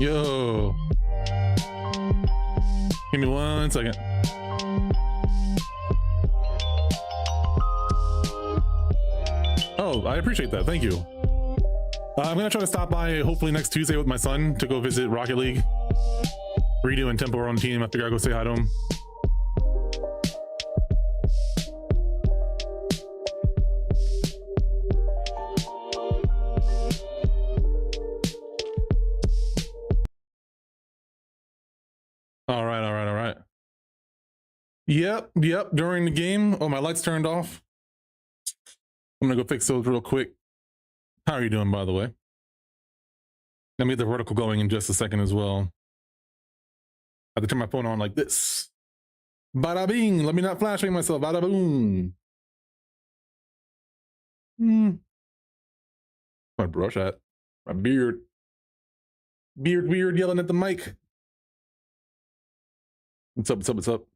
Yo. Give me 1 second. Oh, I appreciate that. Thank you. I'm gonna try to stop by hopefully next Tuesday with my son to go visit Rocket League. Redo and Tempo are on the team. I figure I'll go say hi to him. All right. Yep. During the game. Oh, my lights turned off. I'm gonna go fix those real quick. How are you doing, by the way? Let me get the vertical going in just a second as well. I have to turn my phone on like this. Bada bing. Let me not flashing myself. Bada boom. My brush at my beard. Beard yelling at the mic. What's up?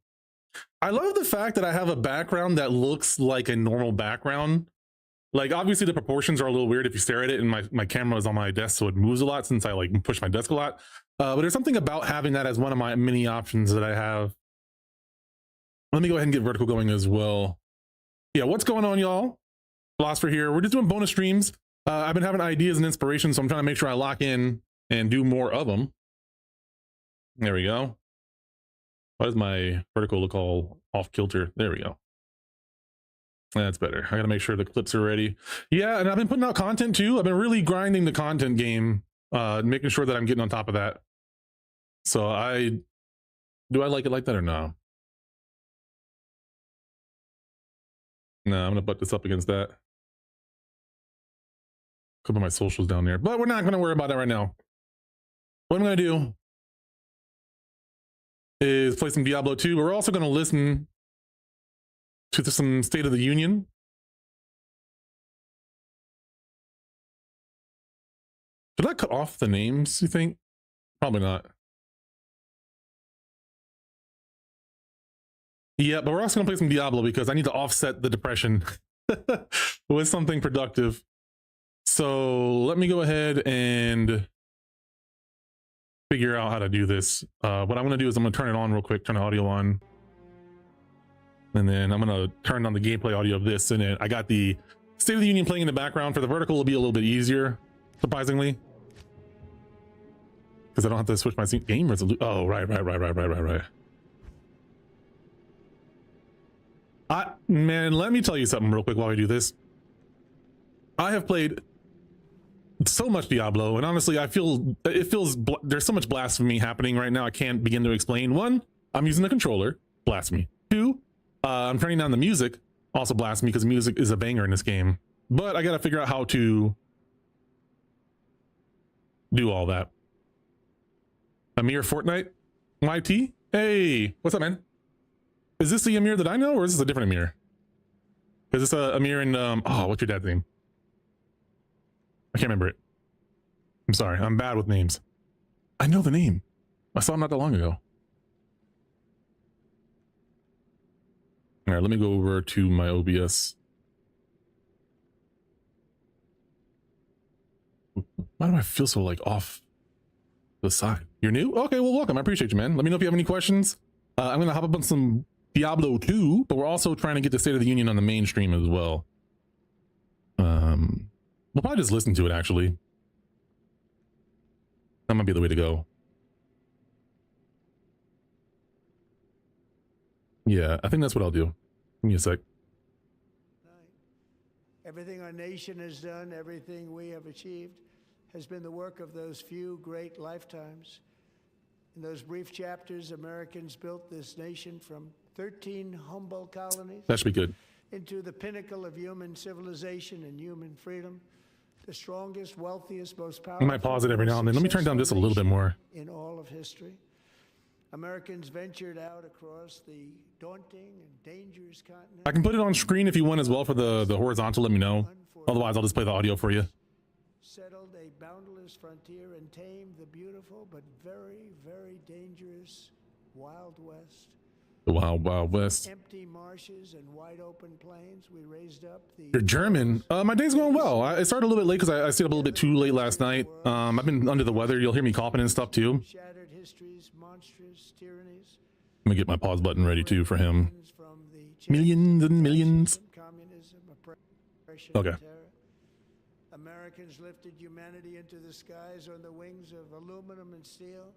I love the fact that I have a background that looks like a normal background. Like, obviously the proportions are a little weird if you stare at it, and my camera is on my desk, so it moves a lot since I like push my desk a lot. But there's something about having that as one of my many options that I have. Let me go ahead and get vertical going as well. Yeah, what's going on, y'all? Philosopher here. We're just doing bonus streams. I've been having ideas and inspiration, so I'm trying to make sure I lock in and do more of them. There we go. Why does my vertical look all off kilter? There we go. That's better. I gotta make sure the clips are ready. Yeah, and I've been putting out content too. I've been really grinding the content game, making sure that I'm getting on top of that. So do I like it like that or no? No, I'm gonna butt this up against that. Could put my socials down there, but we're not gonna worry about that right now. What I'm gonna do is play some Diablo 2, but we're also gonna listen to some State of the Union. Should I cut off the names, you think? Probably not. Yeah, but we're also gonna play some Diablo because I need to offset the depression with something productive. So let me go ahead and figure out how to do this. What I'm gonna do is I'm gonna turn it on real quick, turn the audio on. And then I'm gonna turn on the gameplay audio of this, and then I got the State of the Union playing in the background. For the vertical, it'll be a little bit easier, surprisingly, because I don't have to switch my game resolution. Oh, right. Man, let me tell you something real quick while we do this. I have played so much Diablo, and honestly, it feels there's so much blasphemy happening right now. I can't begin to explain. One, I'm using the controller, blasphemy. Two, I'm turning down the music, also blasphemy, because music is a banger in this game. But I gotta figure out how to do all that. Amir Fortnite, YT, hey, what's up, man? Is this the Amir that I know, or is this a different Amir? Is this a Amir in oh, what's your dad's name? I can't remember it. I'm sorry, I'm bad with names. I know the name. I saw him not that long ago. All right, let me go over to my OBS. Why do I feel so like off the side? You're new? Okay, well, welcome. I appreciate you, man. Let me know if you have any questions. I'm gonna hop up on some Diablo 2, but we're also trying to get the State of the Union on the mainstream as well. We'll probably just listen to it, actually. That might be the way to go. Yeah, I think that's what I'll do. Give me a sec. Everything our nation has done, everything we have achieved, has been the work of those few great lifetimes. In those brief chapters, Americans built this nation from 13 humble colonies. That should be good. Into the pinnacle of human civilization and human freedom. The strongest, wealthiest, most powerful. I might pause it every now and then. Let me turn down just a little bit more. In all of history, Americans ventured out across the daunting and dangerous continent. I can put it on screen if you want as well for the horizontal. Let me know. Otherwise, I'll just play the audio for you. Settled a boundless frontier and tamed the beautiful but very, very dangerous Wild West. The Wild Wild West. Empty marshes and wide open plains. We raised up the. You're German. My day's going well. I started a little bit late because I stayed up a little bit too late last night. I've been under the weather. You'll hear me coughing and stuff too. Shattered histories, monstrous tyrannies. Let me get my pause button ready too for him. Millions and millions. Communism, oppression, Okay. terror. Americans lifted humanity into the skies on the wings of aluminum and steel,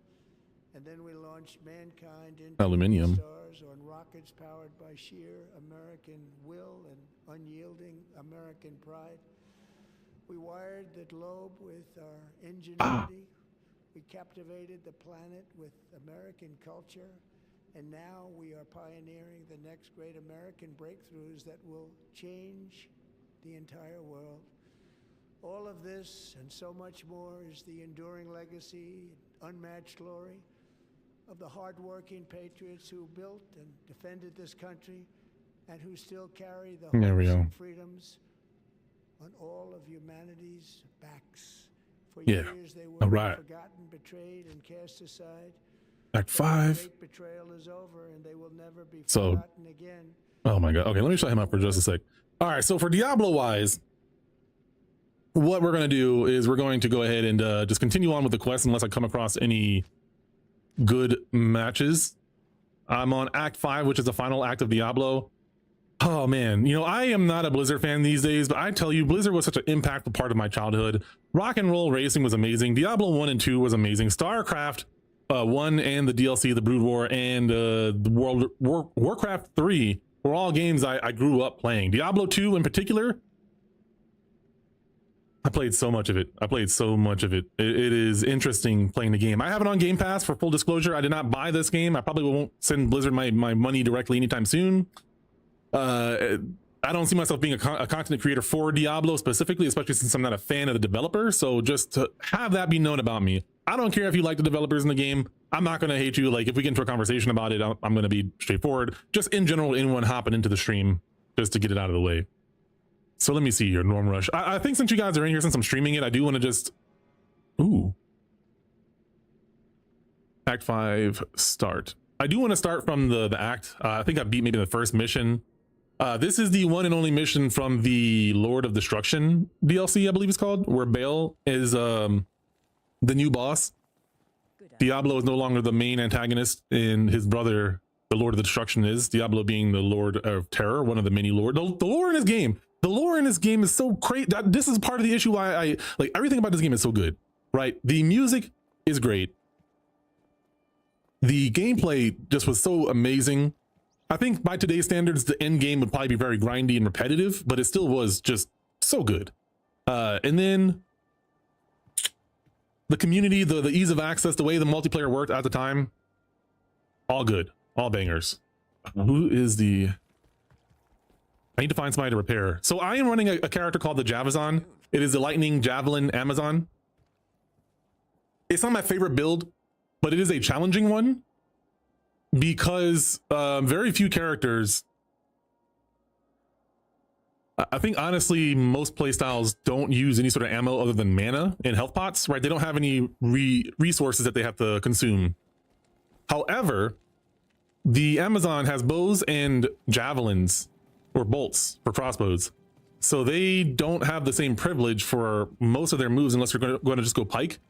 and then we launched mankind into Aluminium. the stars on rockets powered by sheer American will and unyielding American pride. We wired the globe with our ingenuity. We captivated the planet with American culture. And now we are pioneering the next great American breakthroughs that will change the entire world. All of this and so much more is the enduring legacy, unmatched glory of the hardworking patriots who built and defended this country and who still carry the There we hopes go. and freedoms on all of humanity's backs. For Yeah. years they were All right. forgotten, betrayed, and cast aside. Act The 5. great betrayal is over, and they will never be So- forgotten again. Oh my god. Okay, let me shut him up for just a sec. All right, so for Diablo wise, what we're going to do is we're going to go ahead and just continue on with the quest unless I come across any good matches. I'm on Act 5, which is the final act of Diablo. Oh man, you know, I am not a Blizzard fan these days, but I tell you, Blizzard was such an impactful part of my childhood. Rock and Roll Racing was amazing. Diablo 1 and 2 was amazing. StarCraft 1 and the DLC, the Brood War, and the Warcraft 3 were all games I grew up playing. Diablo 2 in particular, I played so much of it. It is interesting playing the game. I have it on Game Pass. For full disclosure, I did not buy this game. I probably won't send Blizzard my money directly anytime soon. I don't see myself being a content creator for Diablo specifically, especially since I'm not a fan of the developer. So just to have that be known about me, I don't care if you like the developers in the game. I'm not going to hate you. Like if we get into a conversation about it, I'm going to be straightforward. Just in general, anyone hopping into the stream just to get it out of the way. So let me see here, Norm Rush. I think since you guys are in here, since I'm streaming it, I do want to just, ooh. Act 5, start. I do want to start from the act. I think I beat maybe the first mission. This is the one and only mission from the Lord of Destruction DLC, I believe it's called, where Baal is the new boss. Diablo is no longer the main antagonist, and his brother, the Lord of Destruction, is. Diablo being the Lord of Terror, one of the many lords. The lore in this game. The lore in this game is so great. This is part of the issue why I like everything about this game is so good, right? The music is great. The gameplay just was so amazing. I think by today's standards, the end game would probably be very grindy and repetitive, but it still was just so good. And then the community, the ease of access, the way the multiplayer worked at the time, all good, all bangers. Who is the... I need to find somebody to repair. So I am running a character called the Javazon. It is the Lightning Javelin Amazon. It's not my favorite build, but it is a challenging one because very few characters. I think honestly, most playstyles don't use any sort of ammo other than mana and health pots, right? They don't have any resources that they have to consume. However, the Amazon has bows and javelins, or bolts for crossbows. So they don't have the same privilege for most of their moves unless you're going to just go pike,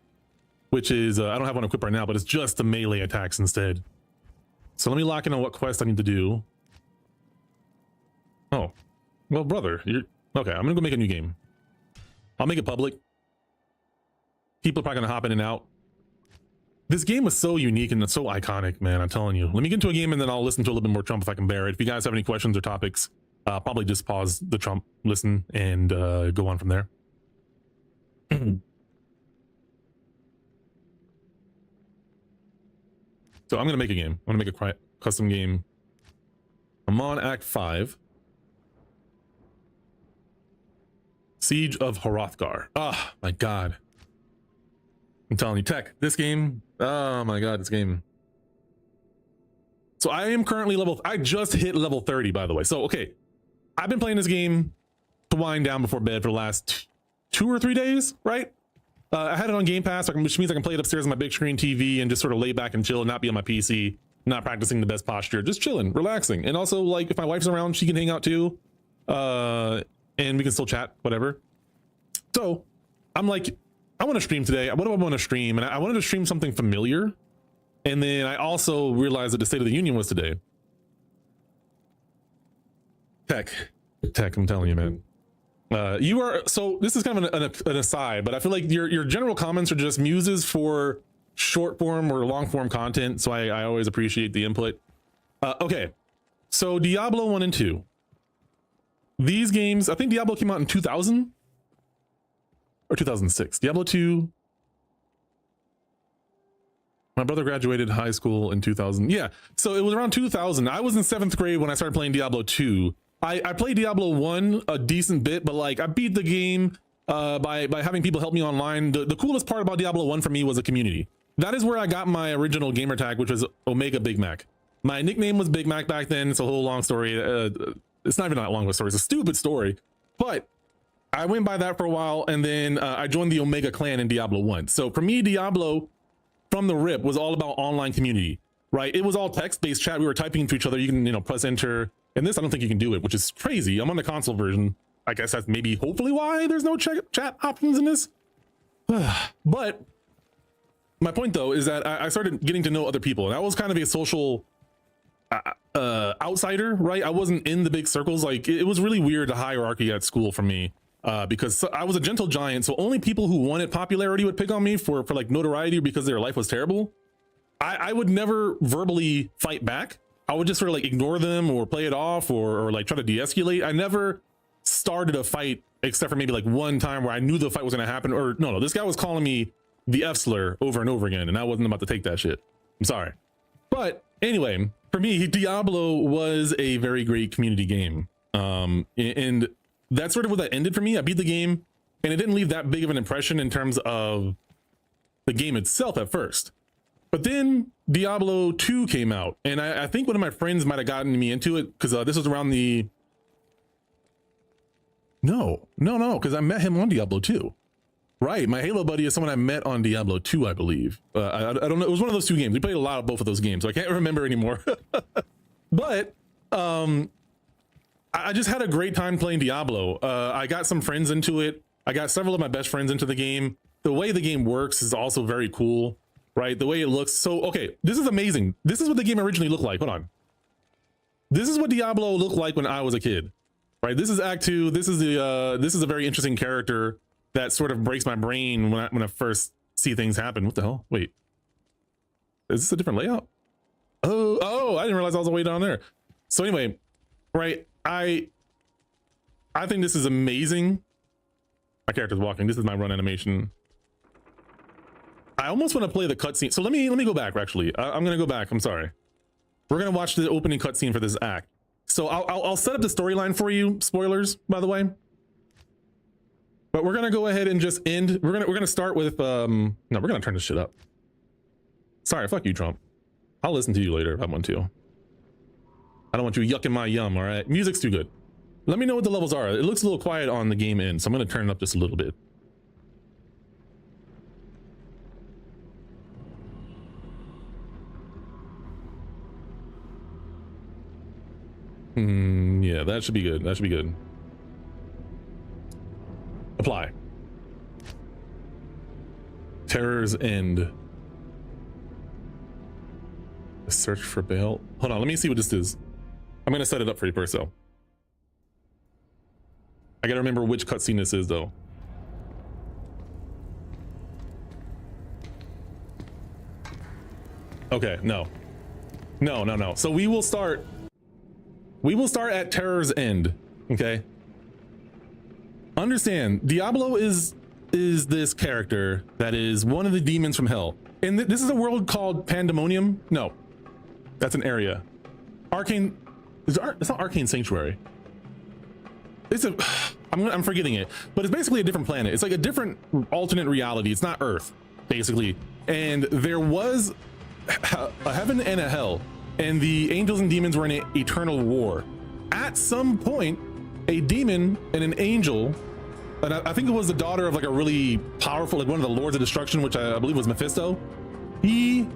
which is, I don't have one equipped right now, but it's just the melee attacks instead. So let me lock in on what quest I need to do. Oh, well, brother, you're okay. I'm gonna go make a new game. I'll make it public. People are probably gonna hop in and out. This game was so unique and it's so iconic, man. I'm telling you. Let me get into a game and then I'll listen to a little bit more Trump if I can bear it. If you guys have any questions or topics, probably just pause the Trump, listen, and go on from there. So I'm gonna make a game. I'm gonna make a custom game. I'm on Act 5. Siege of Hrothgar. Oh my god. I'm telling you, Tech, this game, oh my god, this game. So I am currently I just hit level 30, by the way. So, okay, I've been playing this game to wind down before bed for the last 2 or 3 days, right? I had it on Game Pass, which means I can play it upstairs on my big screen TV and just sort of lay back and chill and not be on my PC. not practicing the best posture, just chilling, relaxing. And also, like, if my wife's around, she can hang out too. And we can still chat, whatever. So I'm like, I want to stream today. What do I want to stream? And I wanted to stream something familiar. And then I also realized that the State of the Union was today. Tech, I'm telling you, man. You are, so this is kind of an aside, but I feel like your general comments are just muses for short form or long form content. So I always appreciate the input. Okay, so Diablo 1 and 2. These games, I think Diablo came out in 2000 or 2006. Diablo 2. My brother graduated high school in 2000. Yeah, so it was around 2000. I was in 7th grade when I started playing Diablo 2. I played Diablo 1 a decent bit, but like I beat the game by having people help me online. The coolest part about Diablo 1 for me was the community. That is where I got my original gamer tag, which was Omega Big Mac. My nickname was Big Mac back then. It's a whole long story. It's not even that long of a story. It's a stupid story, but I went by that for a while, and then I joined the Omega clan in Diablo 1. So for me, Diablo from the rip was all about online community, right? It was all text-based chat. We were typing to each other. You can, press enter. And this, I don't think you can do it, which is crazy. I'm on the console version. I guess that's maybe hopefully why there's no chat options in this. But my point though is that I started getting to know other people, and I was kind of a social outsider, right? I wasn't in the big circles. Like it was really weird, the hierarchy at school for me, because I was a gentle giant. So only people who wanted popularity would pick on me for like notoriety because their life was terrible. I would never verbally fight back. I would just sort of like ignore them or play it off or like try to de-escalate. I never started a fight except for maybe like one time where I knew the fight was going to happen. Or no, this guy was calling me the F slur over and over again, and I wasn't about to take that shit. I'm sorry. But anyway, for me, Diablo was a very great community game. And that's sort of what that ended for me. I beat the game and it didn't leave that big of an impression in terms of the game itself at first. But then Diablo 2 came out, and I think one of my friends might have gotten me into it because this was around the... No, because I met him on Diablo 2. Right, my Halo buddy is someone I met on Diablo 2, I believe. I don't know, it was one of those two games. We played a lot of both of those games, so I can't remember anymore. But I just had a great time playing Diablo. I got some friends into it. I got several of my best friends into the game. The way the game works is also very cool. Right, the way it looks. So okay, this is amazing. This is what the game originally looked like. Hold on, this is what Diablo looked like when I was a kid. Right, this is Act 2. This is a very interesting character that sort of breaks my brain when I first see things happen. What the hell? Wait, is this a different layout? Oh, I didn't realize I was all the way down there. So anyway, right, I think this is amazing. My character's walking. This is my run animation. I almost want to play the cutscene. So let me go back. Actually, I'm gonna go back. I'm sorry. We're gonna watch the opening cutscene for this act. So I'll set up the storyline for you. Spoilers, by the way. But we're gonna go ahead and just end. We're gonna start with no. We're gonna turn this shit up. Sorry, fuck you, Trump. I'll listen to you later if I want to. I don't want you yucking my yum. All right, music's too good. Let me know what the levels are. It looks a little quiet on the game end, so I'm gonna turn it up just a little bit. Yeah, that should be good. That should be good. Apply. Terror's End. Search for bail. Hold on, let me see what this is. I'm gonna set it up for you first, though. I gotta remember which cutscene this is, though. Okay, no. So we will start at Terror's End, okay? Understand, Diablo is this character that is one of the demons from hell. And this is a world called Pandemonium? No, that's an area. Arcane, it's not Arcane Sanctuary. I'm forgetting it, but it's basically a different planet. It's like a different alternate reality. It's not Earth, basically. And there was a heaven and a hell, and the angels and demons were in an eternal war. At some point, a demon and an angel, and I think it was the daughter of like a really powerful, like one of the lords of destruction, which I believe was Mephisto. The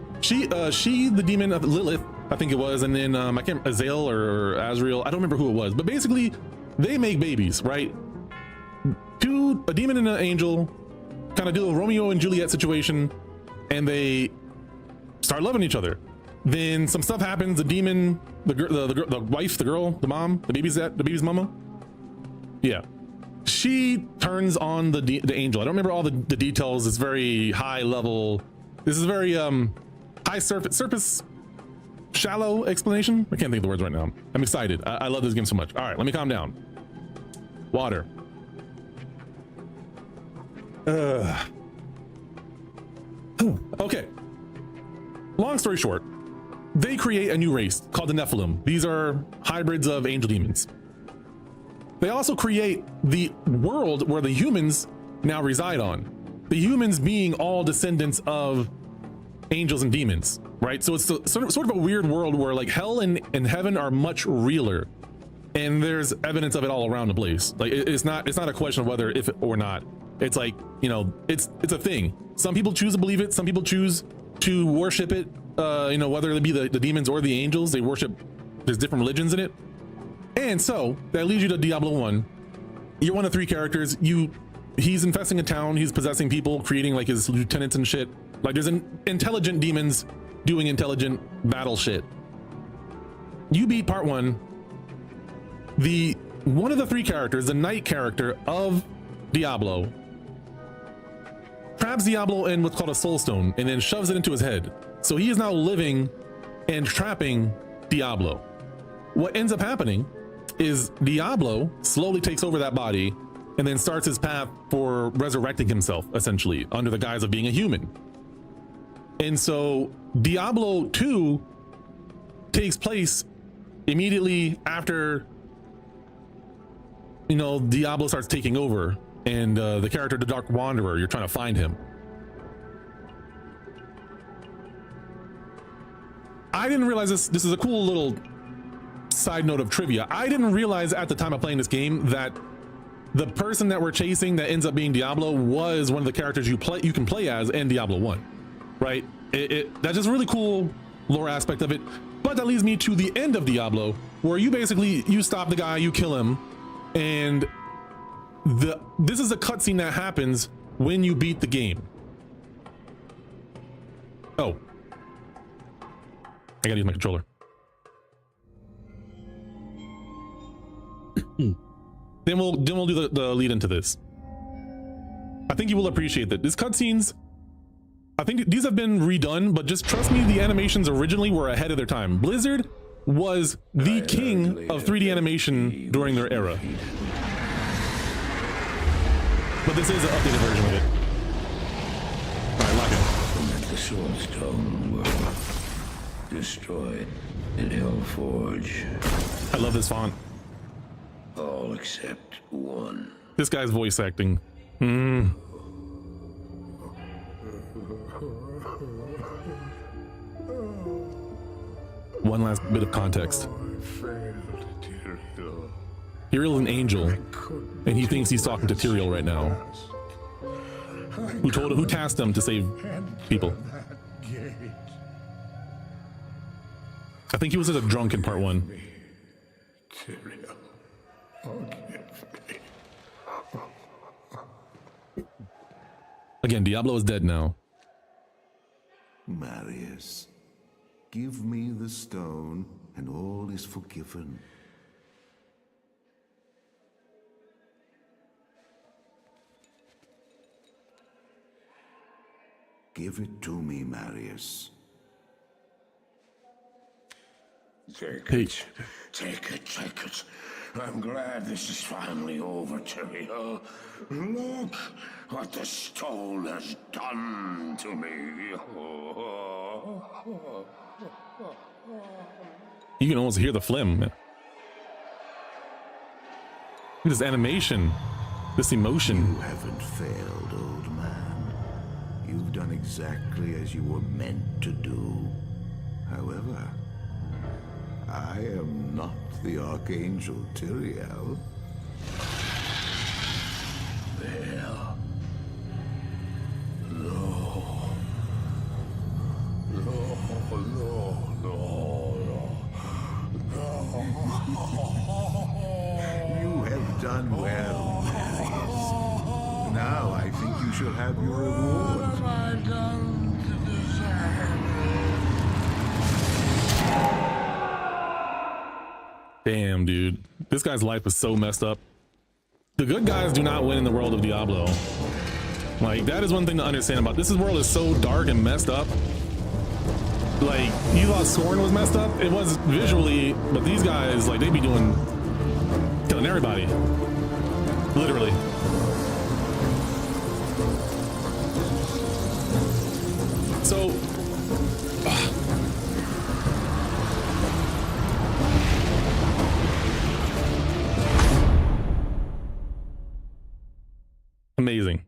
demon of Lilith, I think it was, and then I can't, Azael or Azrael, I don't remember who it was, but basically they make babies, right? A demon and an angel kind of do a Romeo and Juliet situation, and they start loving each other. Then some stuff happens. The demon, the wife, the girl, the mom, the baby's mama, yeah, she turns on the angel. I don't remember all the details. It's very high level. This is very high surface shallow explanation. I can't think of the words right now. I'm excited. I love this game so much. All right, let me calm down. Water. Okay, long story short, they create a new race called the Nephilim. These are hybrids of angel demons. They also create the world where the humans now reside on, the humans being all descendants of angels and demons, right? So it's sort of a weird world where like hell and heaven are much realer, and there's evidence of it all around the place. Like it's not a question of whether if or not. It's like, you know, it's a thing. Some people choose to believe it. Some people choose to worship it. You know, whether it be the demons or the angels, they worship. There's different religions in it. And so that leads you to Diablo 1. You're one of 3 characters. He's infesting a town. He's possessing people, creating like his lieutenants and shit. Like there's intelligent demons doing intelligent battle shit. You beat part 1. One of the 3 characters, the knight character of Diablo, traps Diablo in what's called a soul stone and then shoves it into his head. So he is now living and trapping Diablo. What ends up happening is Diablo slowly takes over that body and then starts his path for resurrecting himself, essentially, under the guise of being a human. And so Diablo 2 takes place immediately after, you know, Diablo starts taking over, and the character, the Dark Wanderer, you're trying to find him. I didn't realize this is a cool little side note of trivia. I didn't realize at the time of playing this game that the person that we're chasing that ends up being Diablo was one of the characters you can play as in Diablo 1, right? That's just a really cool lore aspect of it. But that leads me to the end of Diablo, where you stop the guy, you kill him, and this is a cutscene that happens when you beat the game. Oh, I gotta use my controller. Then we'll do the lead into this. I think you will appreciate that. These cutscenes, I think these have been redone, but just trust me, the animations originally were ahead of their time. Blizzard was the king of 3D animation during their era. But this is an updated version of it. Alright, lock it. The Soul Stone were destroyed in Hellforge. I love this font. All except one. This guy's voice acting. One last bit of context. Tyrion's an angel, and he thinks he's talking to Tyrion right now. Who tasked him to save people? I think he was just a drunk in part 1. Again, Diablo is dead now. Marius, give me the stone and all is forgiven. Give it to me, Marius. Take it. Take it, take it. I'm glad this is finally over, Tyrion. Look what the stone has done to me. You can almost hear the phlegm. Look at this animation, this emotion. You haven't failed, old man. You've done exactly as you were meant to do. However, I am not the Archangel Tyriel. Well, no. done well, Darius. Now I think you shall have your reward. What have I done to deserve it? Damn, dude. This guy's life was so messed up. The good guys do not win in the world of Diablo. Like, that is one thing to understand about this. World is so dark and messed up. Like, you thought Scorn was messed up? It was visually, but these guys, like, they be killing everybody. Literally. So, amazing.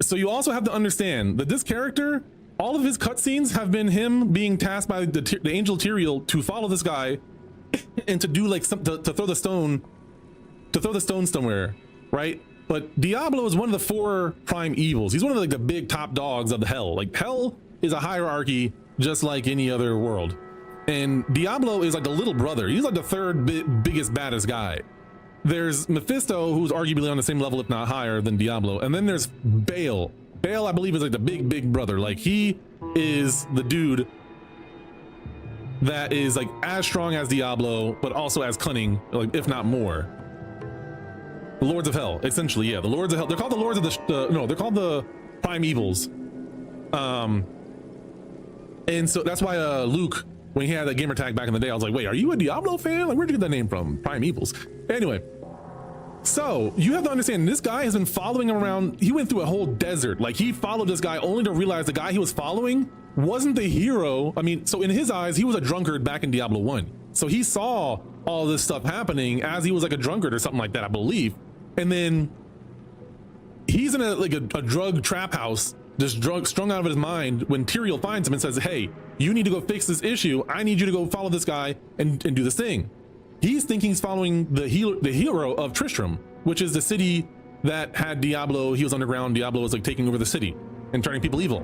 So you also have to understand that this character, all of his cutscenes have been him being tasked by the angel Tyrael to follow this guy and to do like to throw the stone somewhere, right? But Diablo is one of the 4 prime evils. He's one of like the big top dogs of the hell. Like, hell is a hierarchy just like any other world, and Diablo is like the little brother. He's like the 3rd biggest, baddest guy. There's Mephisto, who's arguably on the same level, if not higher, than Diablo. And then there's Baal. Baal, I believe, is like the big brother. Like, he is the dude that is like as strong as Diablo, but also as cunning, like, if not more. The Lords of Hell, essentially, yeah. The Lords of Hell. They're called the Lords of the... no, they're called the Prime Evils. And so that's why Luke, when he had that gamer tag back in the day, I was like, wait, are you a Diablo fan? Like, where'd you get that name from? Prime Evils. Anyway. So you have to understand, this guy has been following him around. He went through a whole desert. Like, he followed this guy only to realize the guy he was following wasn't the hero. I mean, so in his eyes, he was a drunkard back in Diablo 1. So he saw all this stuff happening as he was like a drunkard or something like that, I believe. And then he's in a drug trap house, just strung out of his mind, when Tyrael finds him and says, hey, you need to go fix this issue. I need you to go follow this guy and do this thing. He's thinking he's following the hero of Tristram, which is the city that had Diablo. He was underground. Diablo was like taking over the city and turning people evil.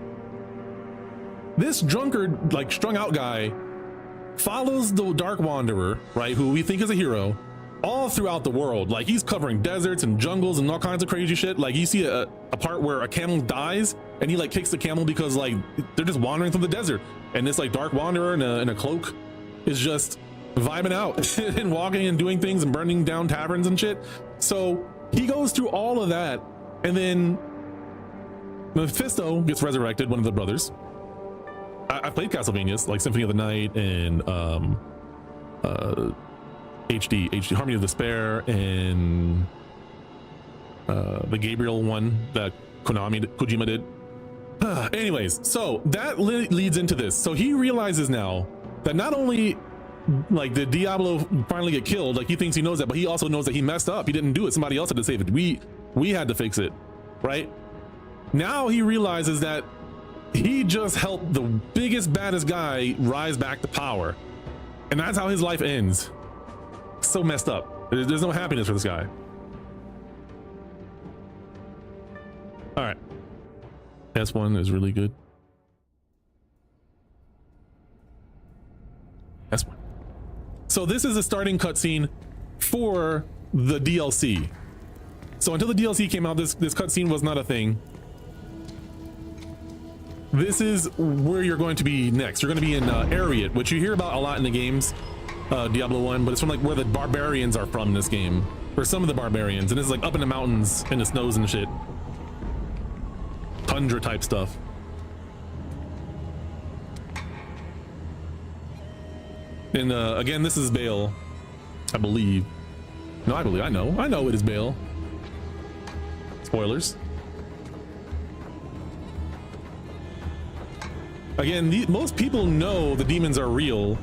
This drunkard, like strung out guy, follows the Dark Wanderer, right, who we think is a hero, all throughout the world. Like, he's covering deserts and jungles and all kinds of crazy shit. Like, you see a part where a camel dies and he like kicks the camel because like they're just wandering through the desert, and this like Dark Wanderer in a cloak is just vibing out and walking and doing things and burning down taverns and shit. So he goes through all of that, and then Mephisto gets resurrected, one of the brothers. I played Castlevanias, like Symphony of the Night and HD Harmony of Despair, and the Gabriel one that Kojima did. Anyways, so that leads into this. So he realizes now that not only like did Diablo finally get killed, like he thinks he knows that, but he also knows that he messed up. He didn't do it. Somebody else had to save it. We had to fix it, right? Now he realizes that he just helped the biggest, baddest guy rise back to power, and that's how his life ends. So messed up. There's no happiness for this guy. All right, S1 is really good. S1. So this is a starting cutscene for the DLC. So until the DLC came out, this cutscene was not a thing. This is where you're going to be next. You're going to be in Ariat, which you hear about a lot in the games, Diablo 1, but it's from like where the barbarians are from in this game, or some of the barbarians, and it's like up in the mountains in the snows and shit. Tundra type stuff. And again, this is Baal, I believe. No, I know it is Baal. Spoilers. Again, most people know the demons are real,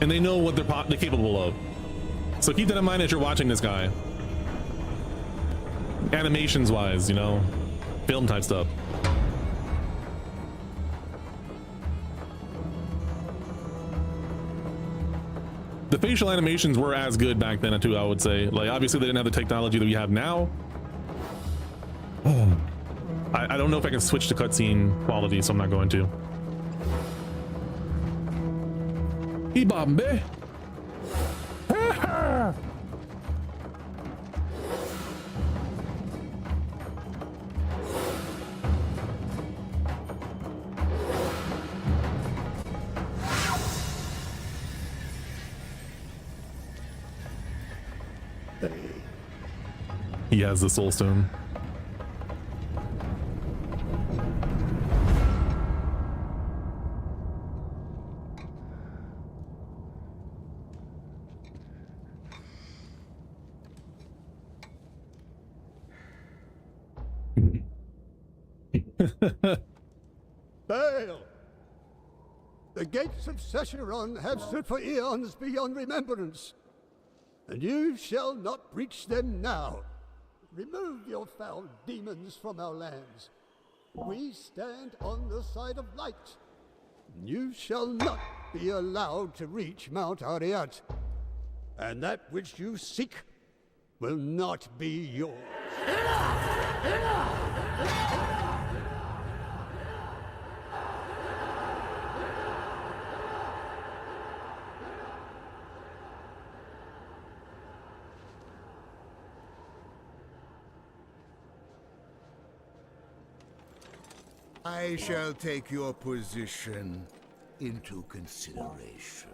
and they know what they're capable of. So keep that in mind as you're watching this guy. Animations wise, you know, film type stuff. The facial animations were as good back then too, I would say. Like, obviously they didn't have the technology that we have now. I don't know if I can switch to cutscene quality, so I'm not going to. Ibambe. He has the soul stone. Bail! The gates of Sescheron have stood for eons beyond remembrance, and you shall not breach them now. Remove your foul demons from our lands. We stand on the side of light. You shall not be allowed to reach Mount Ariat, and that which you seek will not be yours. I shall take your position into consideration.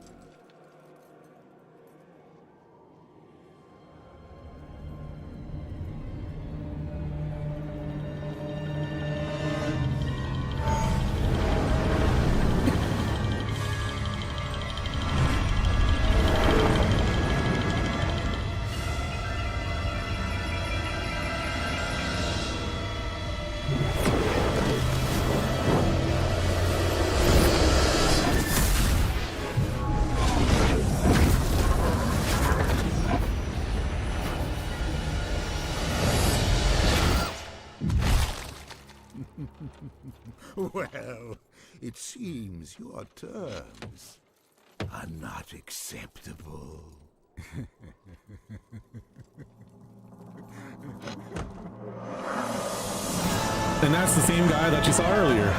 Well, it seems your terms are not acceptable. And that's the same guy that you saw earlier.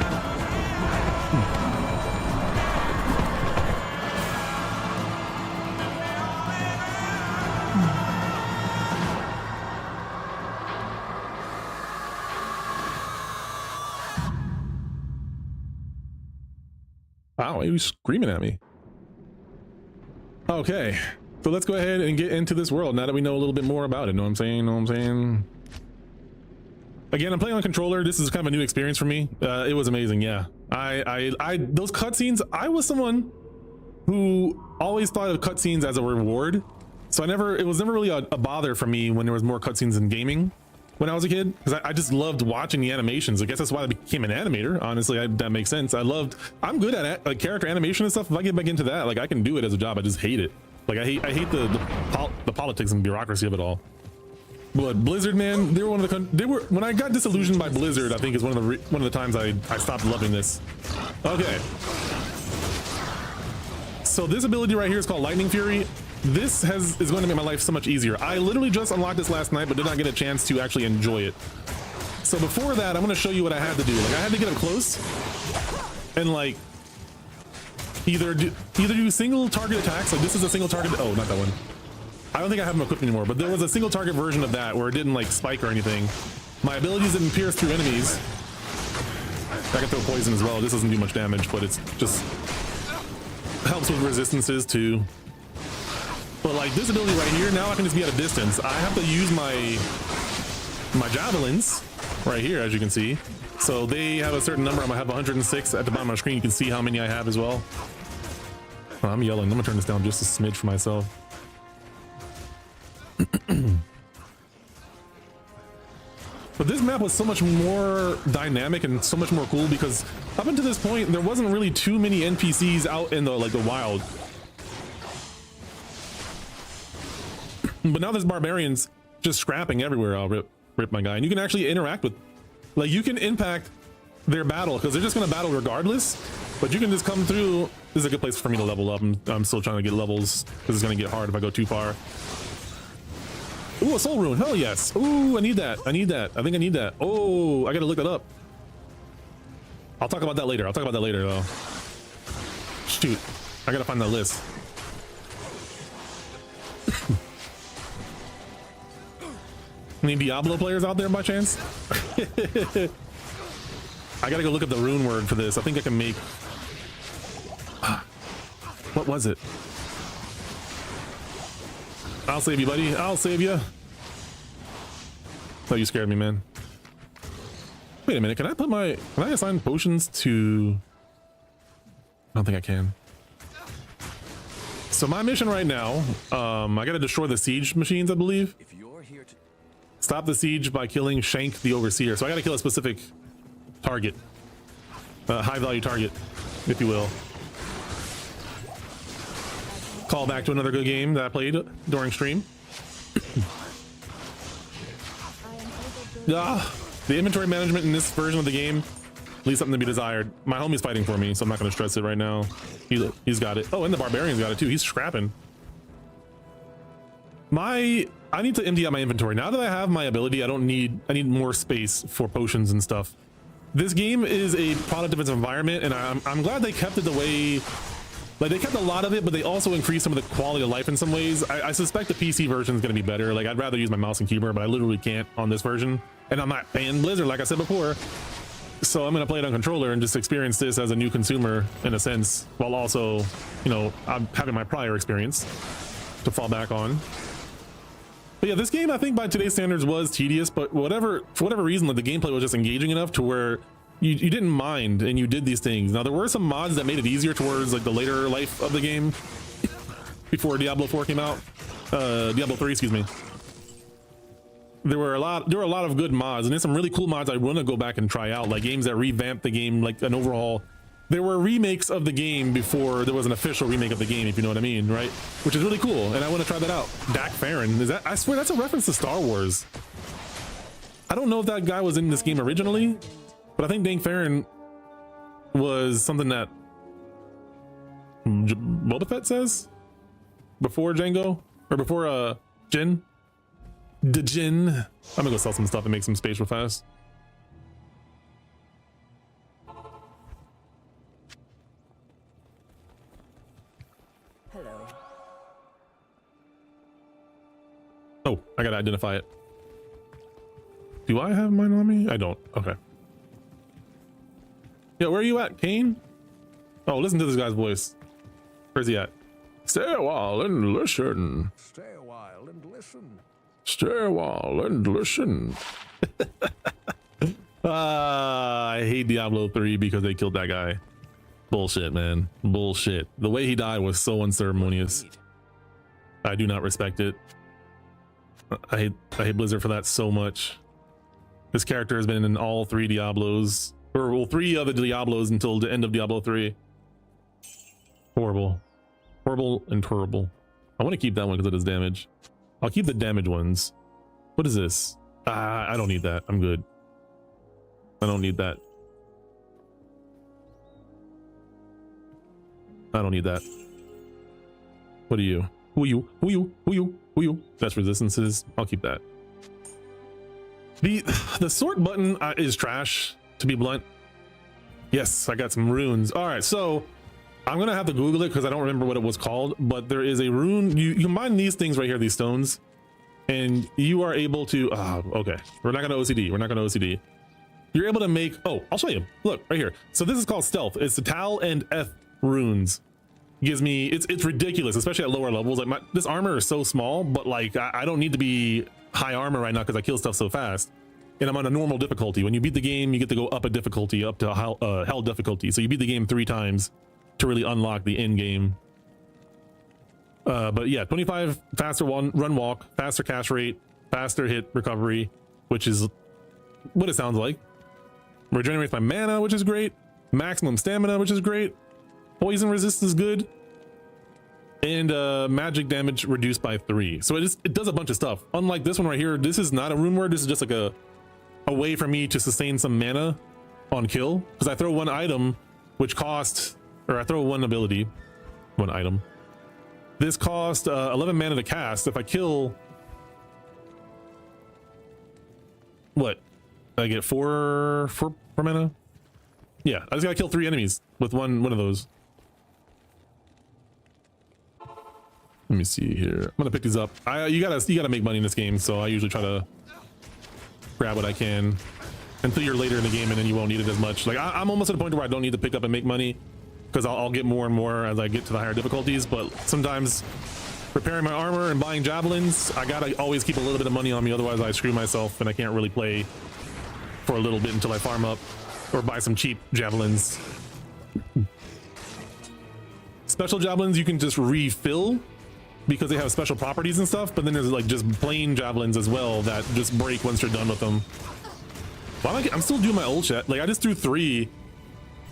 Wow, he was screaming at me. Okay, so let's go ahead and get into this world now that we know a little bit more about it. Know what I'm saying? Know what I'm saying? Again, I'm playing on controller. This is kind of a new experience for me. It was amazing. Yeah, those cutscenes. I was someone who always thought of cutscenes as a reward, so it was never really a bother for me when there was more cutscenes in gaming when I was a kid, because I just loved watching the animations. I guess that's why I became an animator. Honestly, that makes sense. I'm good at like character animation and stuff. If I get back into that, like I can do it as a job. I just hate it. Like I hate the politics and bureaucracy of it all. But Blizzard, man, they were when I got disillusioned by Blizzard, I think is one of the times I stopped loving this. Okay. So this ability right here is called Lightning Fury. This is going to make my life so much easier. I literally just unlocked this last night, but did not get a chance to actually enjoy it. So before that, I'm going to show you what I had to do. Like I had to get up close and like either do single target attacks. Like this is a single target. Oh, not that one. I don't think I have them equipped anymore, but there was a single target version of that where it didn't like spike or anything. My abilities didn't pierce through enemies. I can throw poison as well. This doesn't do much damage, but it's just helps with resistances too. But like this ability right here, now I can just be at a distance. I have to use my javelins right here, as you can see. So they have a certain number. I'm gonna have 106 at the bottom of my screen. You can see how many I have as well. Oh, I'm yelling. I'm gonna turn this down just a smidge for myself. But this map was so much more dynamic and so much more cool because up until this point there wasn't really too many NPCs out in the wild. But now there's barbarians just scrapping everywhere. I'll rip my guy, and you can actually interact with, like, you can impact their battle because they're just gonna battle regardless. But you can just come through. This is a good place for me to level up. I'm still trying to get levels because it's gonna get hard if I go too far. Ooh, a soul rune. Hell yes. Ooh, I need that. I think I need that. Oh, I gotta look that up. I'll talk about that later. Though. Shoot, I gotta find that list. Any Diablo players out there by chance? I gotta go look up the rune word for this. I think I can make... What was it? I'll save you, buddy. I'll save you. Oh, you scared me, man. Wait a minute, can I assign potions to... I don't think I can. So my mission right now, I gotta destroy the siege machines, I believe. If you're here to Stop the siege by killing Shank the Overseer. So I gotta kill a specific target. High value target, if you will. Call back to another good game that I played during stream. The inventory management in this version of the game leaves something to be desired. My homie's fighting for me, so I'm not going to stress it right now. He's got it. Oh, and the barbarian's got it too. He's scrapping. I need to empty out my inventory. Now that I have my ability, I need more space for potions and stuff. This game is a product of its environment, and I'm glad they kept it the way, like they kept a lot of it, but they also increased some of the quality of life in some ways. I suspect the PC version is going to be better. Like I'd rather use my mouse and keyboard, but I literally can't on this version. And I'm not paying Blizzard, like I said before. So I'm going to play it on controller and just experience this as a new consumer in a sense, while also, you know, I'm having my prior experience to fall back on. But yeah, this game, I think by today's standards was tedious, but for whatever reason, like the gameplay was just engaging enough to where you didn't mind and you did these things. Now there were some mods that made it easier towards like the later life of the game before Diablo 4 came out. Diablo 3, excuse me. There were a lot of good mods, and there's some really cool mods I want to go back and try out, like games that revamped the game, like an overhaul. There were remakes of the game before there was an official remake of the game, if you know what I mean, right? Which is really cool, and I want to try that out. Dak Farron, is that? I swear that's a reference to Star Wars. I don't know if that guy was in this game originally, but I think Dak Farron was something that Boba Fett says before Django, or before Jin. The Jin. I'm gonna go sell some stuff and make some space real fast. hello. Oh, I gotta identify it. Do I have mine on me? I don't. Okay. Yeah, where are you at, Kane? Oh, listen to this guy's voice. Where's he at? Stay a while and listen. Stay a while and listen. Stay a while and listen. I hate Diablo 3 because they killed that guy. Bullshit, man. Bullshit. The way he died was so unceremonious. I do not respect it. I hate Blizzard for that so much. This character has been in all 3 Diablos, or well, 3 other Diablos until the end of Diablo 3. Horrible. Horrible and terrible. I want to keep that one because it does damage. I'll keep the damage ones. What is this? I don't need that. I'm good. I don't need that. I don't need that. What are you? Who are you? Who are you? Who are you? Who are you? That's resistances. I'll keep that. The sort button is trash, to be blunt. Yes, I got some runes. All right, so I'm gonna have to Google it because I don't remember what it was called, but there is a rune. You combine these things right here, these stones, and you are able to, okay, we're not gonna OCD. We're not gonna OCD. You're able to make, oh, I'll show you. Look, right here. So this is called stealth. It's the Tal and Eth runes. Gives me, it's ridiculous, especially at lower levels. Like this armor is so small, but like I don't need to be high armor right now because I kill stuff so fast. And I'm on a normal difficulty. When you beat the game, you get to go up a difficulty, up to hell difficulty. So you beat the game 3 times to really unlock the end game. But yeah, 25 faster run walk, faster cast rate, faster hit recovery, which is what it sounds like. Regenerates my mana, which is great. Maximum stamina, which is great. Poison resist is good. And magic damage reduced by 3. So it does a bunch of stuff. Unlike this one right here, this is not a rune word. This is just like a way for me to sustain some mana on kill. Because I throw one item, which costs, or I throw one ability, one item. This cost 11 mana to cast. If I kill, what? I get 4 mana. Yeah, I just gotta kill 3 enemies with one of those. Let me see here. I'm gonna pick these up. You gotta make money in this game, so I usually try to grab what I can until you're later in the game, and then you won't need it as much. Like I'm almost at a point where I don't need to pick up and make money because I'll get more and more as I get to the higher difficulties. But sometimes repairing my armor and buying javelins. I gotta always keep a little bit of money on me, otherwise I screw myself and I can't really play for a little bit until I farm up or buy some cheap javelins. Special javelins you can just refill because they have special properties and stuff, but then there's like just plain javelins as well that just break once you're done with them. Why am I'm still doing my old shit. Like I just threw 3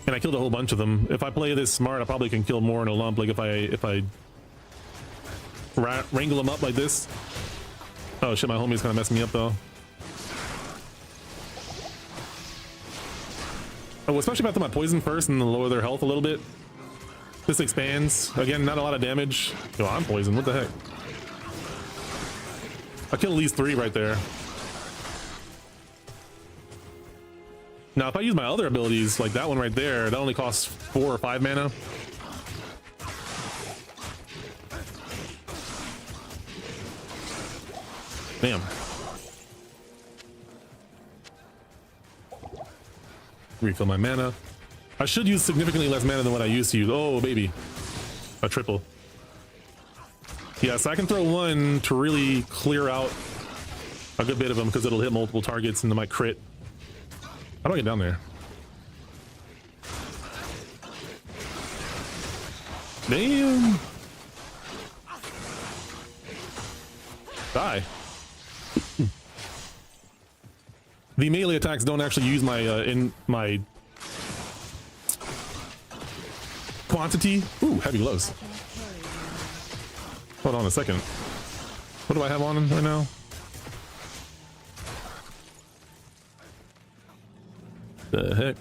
and I killed a whole bunch of them. If I play this smart, I probably can kill more in a lump. Like if I wrangle them up like this. Oh shit, my homie's kind of messing me up though. Oh, especially if I throw my poison first and lower their health a little bit. This expands. Again, not a lot of damage. Oh, I'm poisoned. What the heck? I killed at least 3 right there. Now, if I use my other abilities, like that one right there, that only costs 4 or 5 mana. Damn. Refill my mana. I should use significantly less mana than what I used to use. Oh, baby. A triple. Yeah, so I can throw 1 to really clear out a good bit of them because it'll hit multiple targets and it might crit. How do I get down there? Damn. Die. The melee attacks don't actually use my in my quantity. Ooh, heavy gloves. Hold on a second. What do I have on right now? The heck?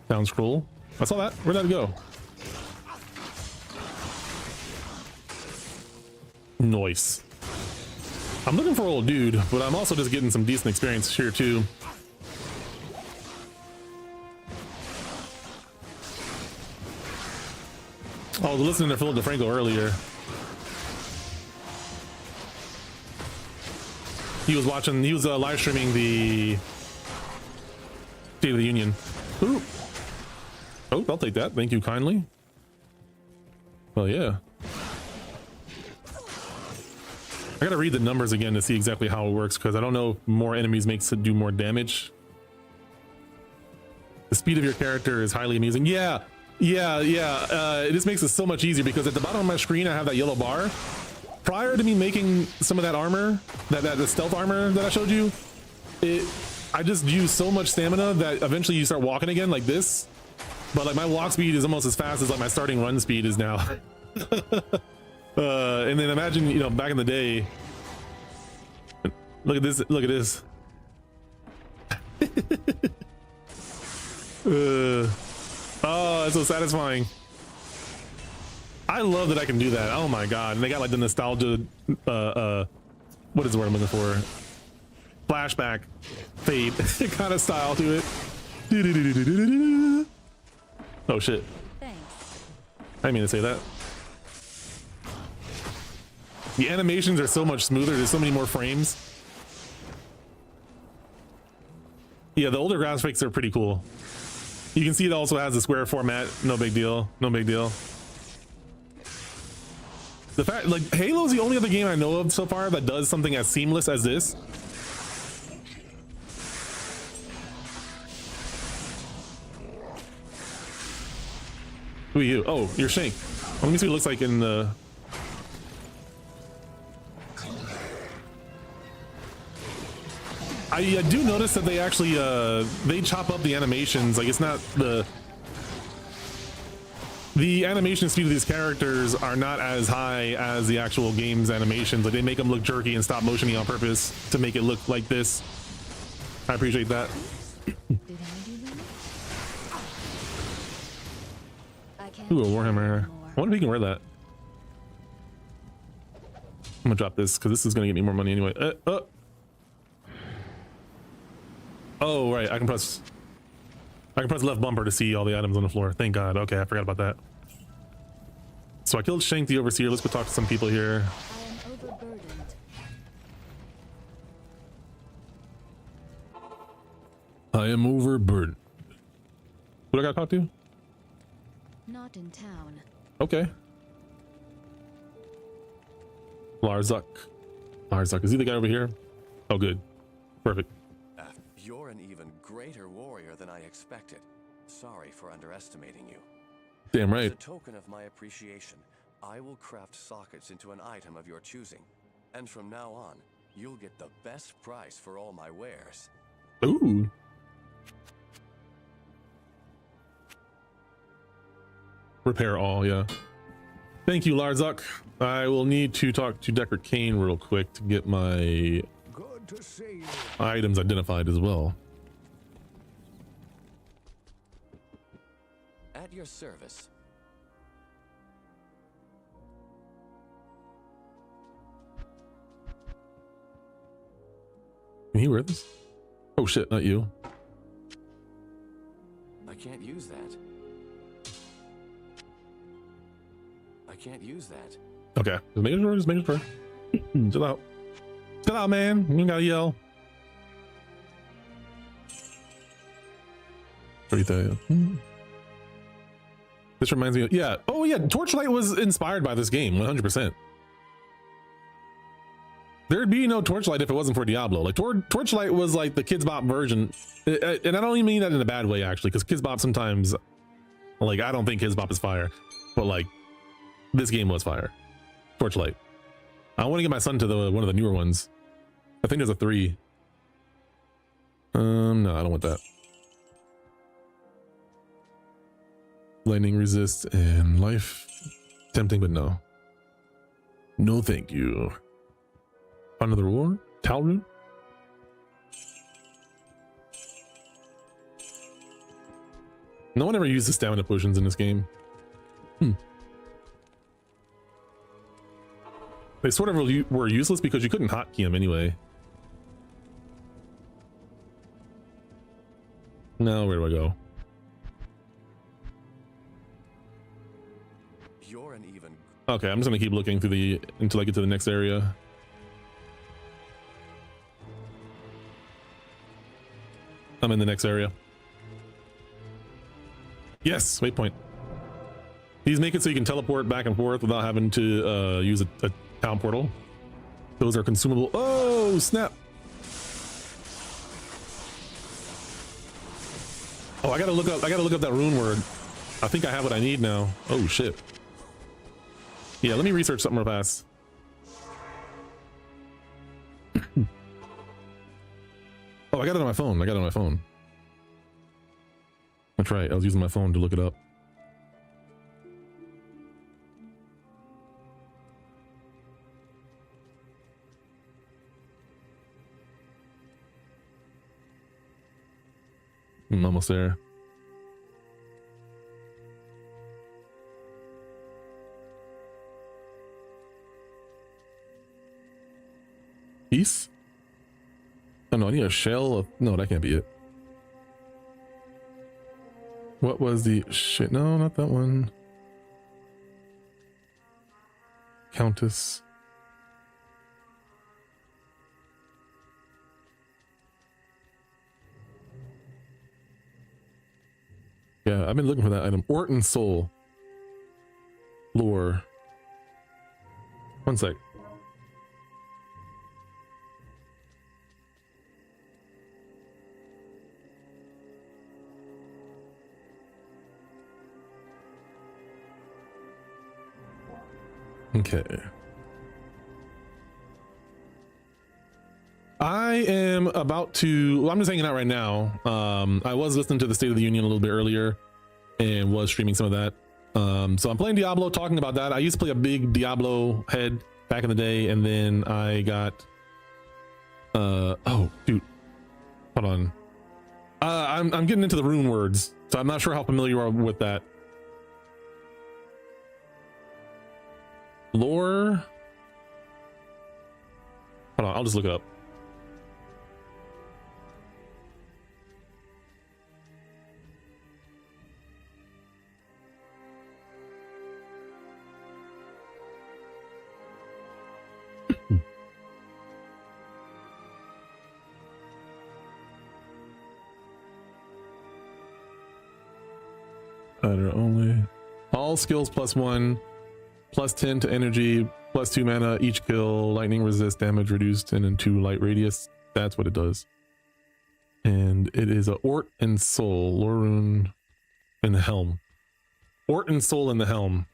Sounds cool. I saw that. Where'd that go? Nice. I'm looking for old dude, but I'm also just getting some decent experience here too. I was listening to Philip DeFranco earlier. He was live streaming the State of the Union. Ooh. Oh, I'll take that. Thank you kindly. Well, yeah. I gotta read the numbers again to see exactly how it works because I don't know if more enemies makes it do more damage. The speed of your character is highly amusing. Yeah. This makes it so much easier because at the bottom of my screen I have that yellow bar. Prior to me making some of that armor, the stealth armor that I showed you, I just use so much stamina that eventually you start walking again like this. But like my walk speed is almost as fast as like my starting run speed is now. And then imagine, you know, back in the day. Look at this. Look at this. Oh, that's so satisfying. I love that I can do that. Oh my god. And they got like the nostalgia, what is the word I'm looking for? Flashback fade kind of style to it. Oh shit. Thanks. I didn't mean to say that. The animations are so much smoother. There's so many more frames. Yeah, the older graphics are pretty cool. You can see it also has a square format. No big deal. No big deal. The fact, like, Halo's the only other game I know of so far that does something as seamless as this. Who are you? Oh, you're Shank. Let me see what it looks like in the... I do notice that they actually they chop up the animations. Like it's not the animation speed of these characters are not as high as the actual game's animations. Like they make them look jerky and stop motioning on purpose to make it look like this. I appreciate that. Ooh, a Warhammer. I wonder if he can wear that. I'm gonna drop this because this is gonna get me more money anyway. Oh, right. I can press left bumper to see all the items on the floor. Thank God. Okay, I forgot about that. So I killed Shank the Overseer. Let's go talk to some people here. I am overburdened. Who do I gotta talk to? Not in town. Okay. Larzuk. Larzuk, is he the guy over here? Oh, good. Perfect. You're an even greater warrior than I expected. Sorry for underestimating you. Damn As right. a token of my appreciation, I will craft sockets into an item of your choosing. And from now on, you'll get the best price for all my wares. Ooh. Repair all, yeah. Thank you, Larzuk. I will need to talk to Deckard Cain real quick to get my Good to see you. items identified as well. At your service. Can he wear this? Oh shit, not you. I can't use that. I can't use that. Okay, just making sure, just making sure. Chill out. Chill out, man. You ain't gotta yell. What do you think? This reminds me of, yeah. Oh yeah, Torchlight was inspired by this game, 100%. There'd be no Torchlight if it wasn't for Diablo. Like Torchlight was like the Kids Bop version. And I don't even mean that in a bad way, actually, because Kids Bop sometimes, like, I don't think Kids Bop is fire, but like this game was fire. Torchlight. I want to get my son to one of the newer ones. I think there's a 3. No, I don't want that. Lightning resist and life. Tempting, but no. No, thank you. Another Roar? Talrun? No one ever uses stamina potions in this game. They sort of were useless because you couldn't hotkey them anyway. Now where do I go? You're an even. Okay, I'm just gonna keep looking through until I get to the next area. I'm in the next area. Yes, waypoint. These make it so you can teleport back and forth without having to use a town portal. Those are consumable. Oh snap! Oh, I gotta look up that rune word. I think I have what I need now. Oh shit. Yeah, let me research something real fast. Oh, I got it on my phone. I got it on my phone. That's right. I was using my phone to look it up. I'm almost there. Peace? Oh no, I need a shell of... No, that can't be it. What was the... Shit, no, not that one. Countess. Yeah, I've been looking for that item. Orton Soul. Lore. One sec. Okay. I am about to, well, I'm just hanging out right now. I was listening to the State of the Union a little bit earlier and was streaming some of that. So I'm playing Diablo, talking about that. I used to play a big Diablo head back in the day, and then I got, oh, dude, hold on. I'm getting into the rune words, so I'm not sure how familiar you are with that. Lore. Hold on, I'll just look it up. Fighter only. All skills +1. plus 10 to energy, plus 2 mana each kill, lightning resist, damage reduced, and then 2 light radius. That's what it does. And it is a Ort and Soul, Lore Rune in the helm. Ort and Soul in the helm.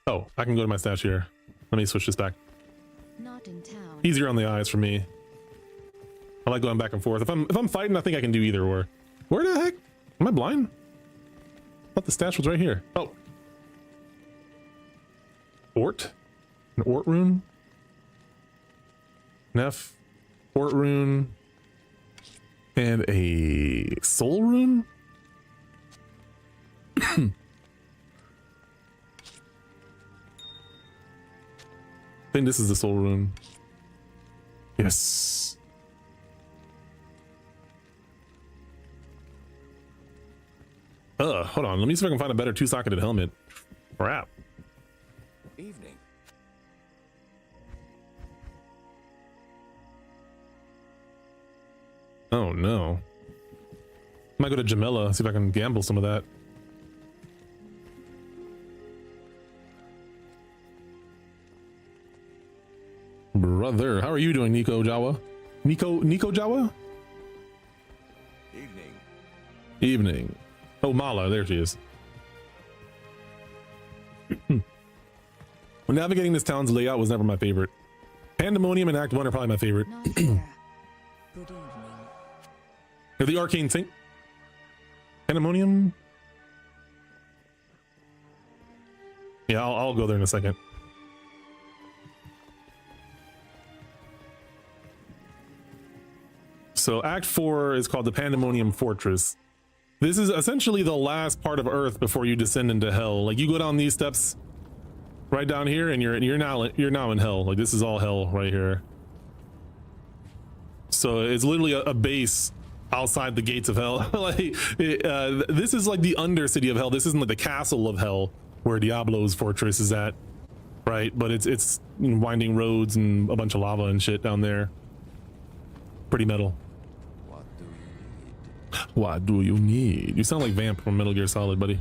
Oh, I can go to my stash here. Let me switch this back. Not in town. Easier on the eyes for me. I like going back and forth. If I'm fighting, I think I can do either or. Where the heck? Am I blind? I thought the stash was right here. Oh. Ort? An Ort rune? Neff. Ort rune. And a soul rune? I think this is the soul rune. Yes. Hold on. Let me see if I can find a better two-socketed helmet. Crap. Evening. Oh no. Might go to Jamila, see if I can gamble some of that. Brother, how are you doing, Nico Jawa? Nico Jawa? Evening. Evening. Oh, Mala, there she is. When navigating this town's layout was never my favorite. Pandemonium and Act 1 are probably my favorite. Not here. Good evening. Or the Arcane Sink. Pandemonium? Yeah, I'll go there in a second. So Act 4 is called the Pandemonium Fortress. This is essentially the last part of Earth before you descend into Hell. Like you go down these steps right down here and you're now in Hell. Like this is all Hell right here. So it's literally a base outside the gates of Hell. This is like the undercity of Hell. This isn't like the castle of Hell where Diablo's fortress is at, right? But it's winding roads and a bunch of lava and shit down there. Pretty metal. What do you need? What do you need? You sound like Vamp from Metal Gear Solid, buddy.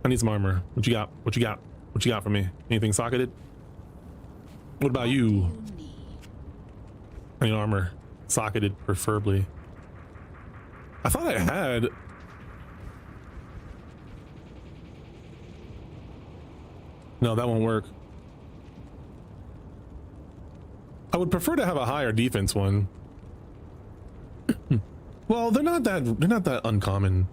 I need some armor. What you got? What you got? What you got for me? Anything socketed? What about you? I need armor. Socketed, preferably. I thought I had... No, that won't work. I would prefer to have a higher defense one. Well, they're not that uncommon.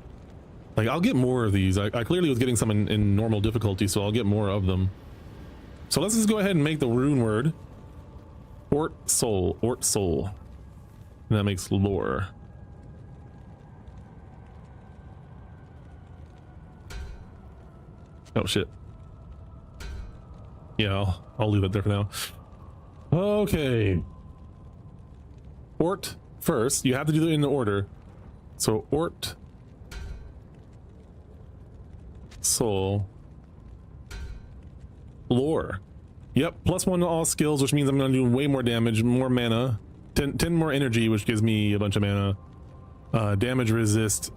Like I'll get more of these. I clearly was getting some in normal difficulty, so I'll get more of them. So let's just go ahead and make the rune word. Ort soul. And that makes lore. Oh shit. Yeah, I'll leave it there for now. Okay. Ort first. You have to do it in the order. So Ort, soul, lore. Yep, +1 to all skills, which means I'm gonna do way more damage, more mana, 10 more energy, which gives me a bunch of mana. Damage resist,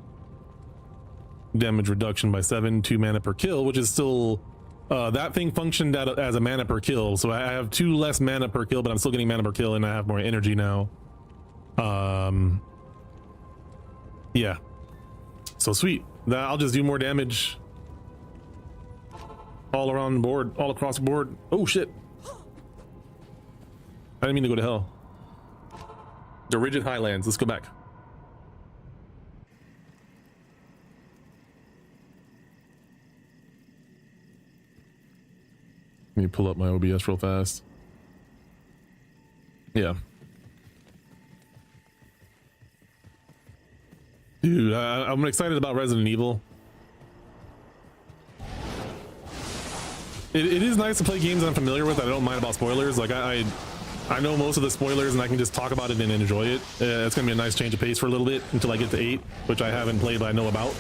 damage reduction by 7, 2 mana per kill, which is still that thing functioned as a mana per kill, so I have 2 less mana per kill, but I'm still getting mana per kill, and I have more energy now. Yeah, so sweet. I'll just do more damage all around the board, all across the board. Oh shit, I didn't mean to go to hell. The Rigid Highlands, let's go back. Let me pull up my OBS real fast. Yeah. Dude, I'm excited about Resident Evil. It is nice to play games I'm familiar with. I don't mind about spoilers. Like I know most of the spoilers and I can just talk about it and enjoy it. It's gonna be a nice change of pace for a little bit until I get to 8, which I haven't played but I know about.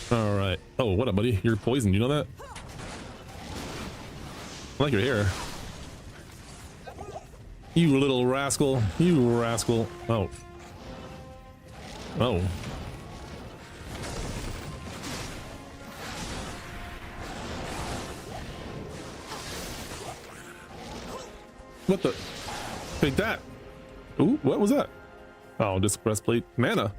All right. Oh, what up, buddy? You're poisoned. You know that? I like your hair. You little rascal. You rascal. Oh. Oh. What the? Take that. Ooh, what was that? Oh, disc breastplate. Mana.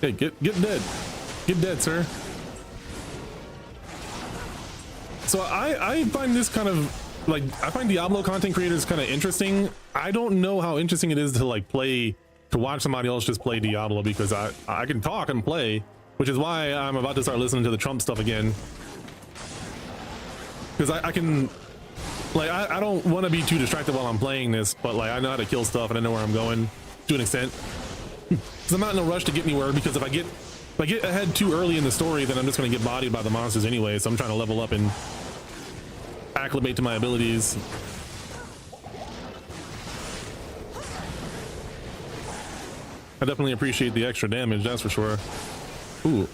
Hey, get dead. Get dead, sir. So I find this kind of like, I find Diablo content creators kind of interesting. I don't know how interesting it is to like play, to watch somebody else just play Diablo, because I can talk and play, which is why I'm about to start listening to the Trump stuff again. Because I can, like, I don't want to be too distracted while I'm playing this, but like I know how to kill stuff and I know where I'm going to an extent. Because I'm not in a rush to get anywhere, because if I get ahead too early in the story, then I'm just going to get bodied by the monsters anyway. So I'm trying to level up and acclimate to my abilities. I definitely appreciate the extra damage, that's for sure. Ooh.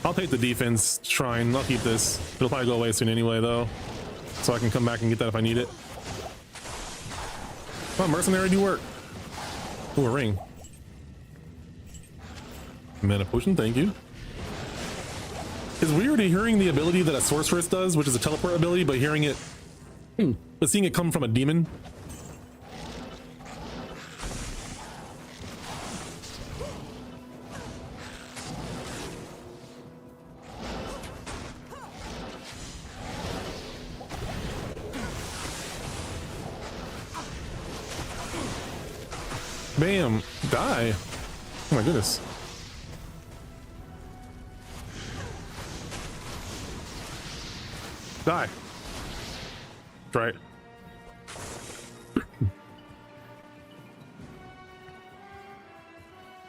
I'll take the defense shrine. I'll keep this. It'll probably go away soon anyway, though. So I can come back and get that if I need it. Come on, mercenary, do work. Ooh, a ring. Mana potion, thank you. It's weird hearing the ability that a sorceress does, which is a teleport ability, but hearing it, but seeing it come from a demon. Bam, die. Oh my goodness. Die. Try it.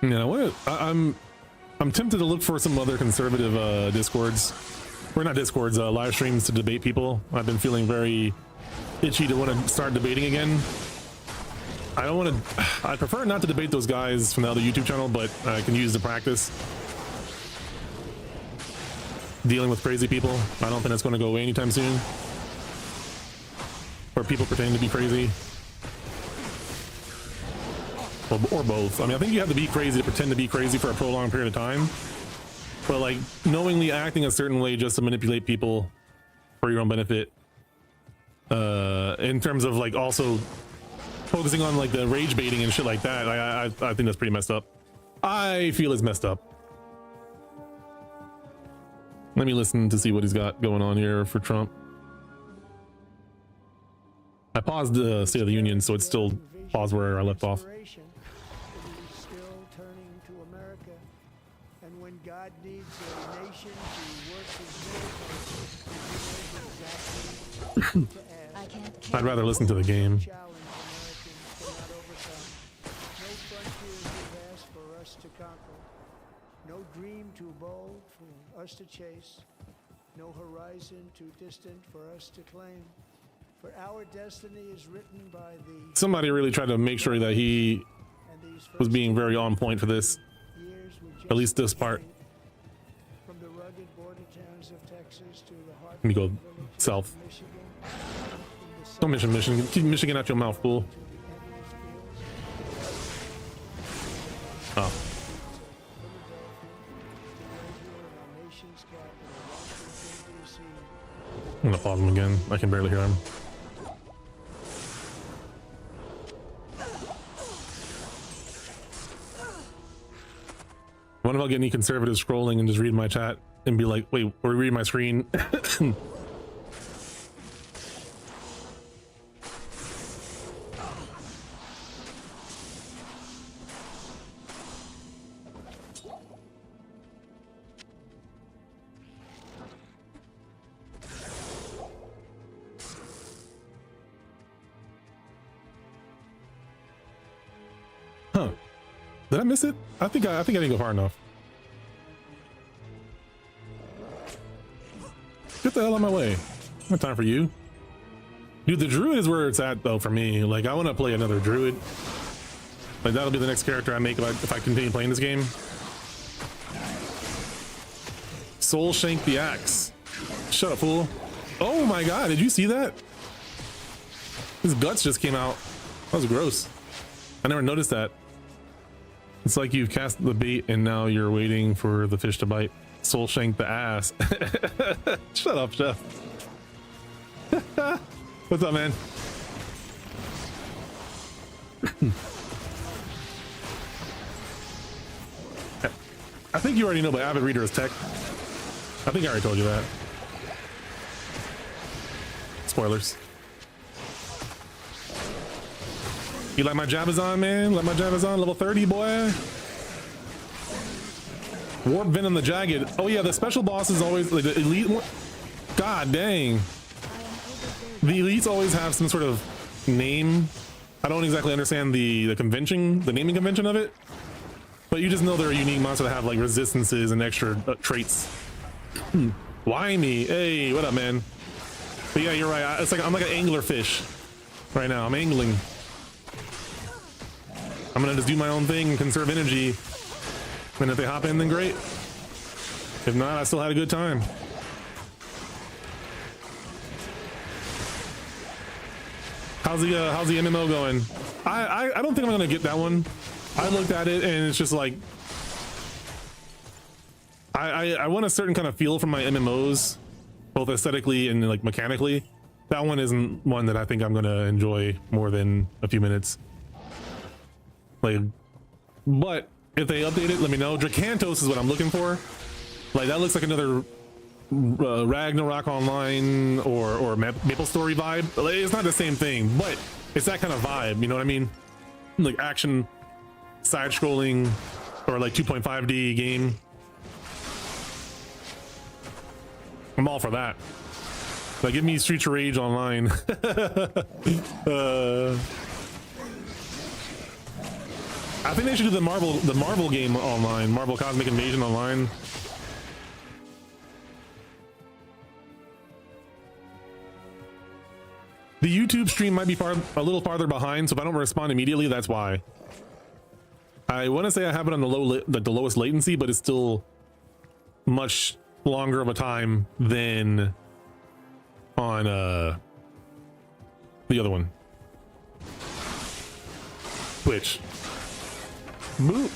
Yeah, what? I'm tempted to look for some other conservative discords, or not discords, live streams to debate people. I've been feeling very itchy to want to start debating again. I don't want to. I prefer not to debate those guys from the other YouTube channel, but I can use the practice. Dealing with crazy people. I don't think that's going to go away anytime soon. Or people pretending to be crazy. Or both. I mean, I think you have to be crazy to pretend to be crazy for a prolonged period of time. But like knowingly acting a certain way just to manipulate people for your own benefit. In terms of like also focusing on like the rage baiting and shit like that, I think that's pretty messed up. I feel it's messed up. Let me listen to see what he's got going on here for Trump. I paused the State of the Union, so it's still paused where I left off. It is still turning to America, and when God needs a nation to work his miracles, he knows exactly I can't I'd carry rather listen to the game. challenge Americans cannot overcome. No frontier too vast for us to conquer. No dream too bold for us to chase. No horizon too distant for us to claim. For our destiny is written by the Somebody really tried to make sure that he and these was first being very on point for this. years were just At least this part. from the rugged border towns of Texas to the heart Let me go of villages south. of Michigan, from the Don't mention Michigan. Keep Michigan out your mouth, fool. Oh. I'm gonna pause him again. I can barely hear him. What if I'll get any conservative scrolling and just read my chat and be like, wait, or read my screen? Huh. Did I miss it? I think I didn't go far enough. Get the hell out of my way. No time for you. Dude, the druid is where it's at though for me. Like I want to play another druid. Like that'll be the next character I make if I continue playing this game. Soul Shank the axe. Shut up, fool. Oh my god, did you see that? His guts just came out. That was gross. I never noticed that. It's like you've cast the bait and now you're waiting for the fish to bite. Soul Shank the ass. Shut up, Chef. What's up, man? I think you already know, but Avid Reader is tech. I think I already told you that. Spoilers. You like my Jabazon, man? Like my Jabazon, level 30, boy. Warp Venom the Jagged. Oh yeah, the special boss is always like the elite one. God dang. The elites always have some sort of name. I don't exactly understand the convention, the naming convention of it. But you just know they're a unique monster that have like resistances and extra traits. Why me? Hey, what up, man? But yeah, you're right. It's like I'm like an angler fish right now. I'm angling. I'm gonna just do my own thing and conserve energy. And if they hop in, then great. If not, I still had a good time. How's the MMO going? I don't think I'm gonna get that one. I looked at it and it's just like I want a certain kind of feel from my MMOs, both aesthetically and like mechanically. That one isn't one that I think I'm gonna enjoy more than a few minutes. Like, but if they update it, let me know. Dracantos is what I'm looking for. Like that looks like another Ragnarok Online or Maple Story vibe. Like, it's not the same thing, but it's that kind of vibe. You know what I mean? Like action, side-scrolling, or like 2.5D game. I'm all for that. Like, give me Streets of Rage Online. I think they should do the Marvel game online, Marvel Cosmic Invasion online. The YouTube stream might be a little farther behind, so if I don't respond immediately, that's why. I want to say I have it on the lowest latency, but it's still much longer of a time than on the other one. Twitch. Boop.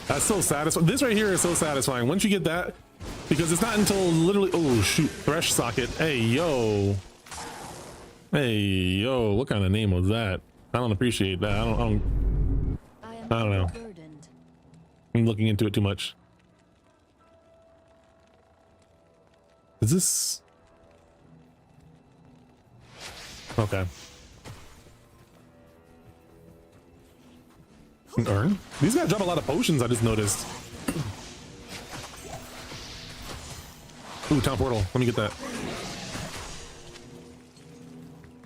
That's so satisfying. This right here is so satisfying. Once you get that, because it's not until literally, oh shoot, Thresh Socket. Hey yo, what kind of name was that? I don't appreciate that. I don't know. I'm looking into it too much. Is this okay? Earn? These guys drop a lot of potions, I just noticed. Ooh, town portal. Let me get that.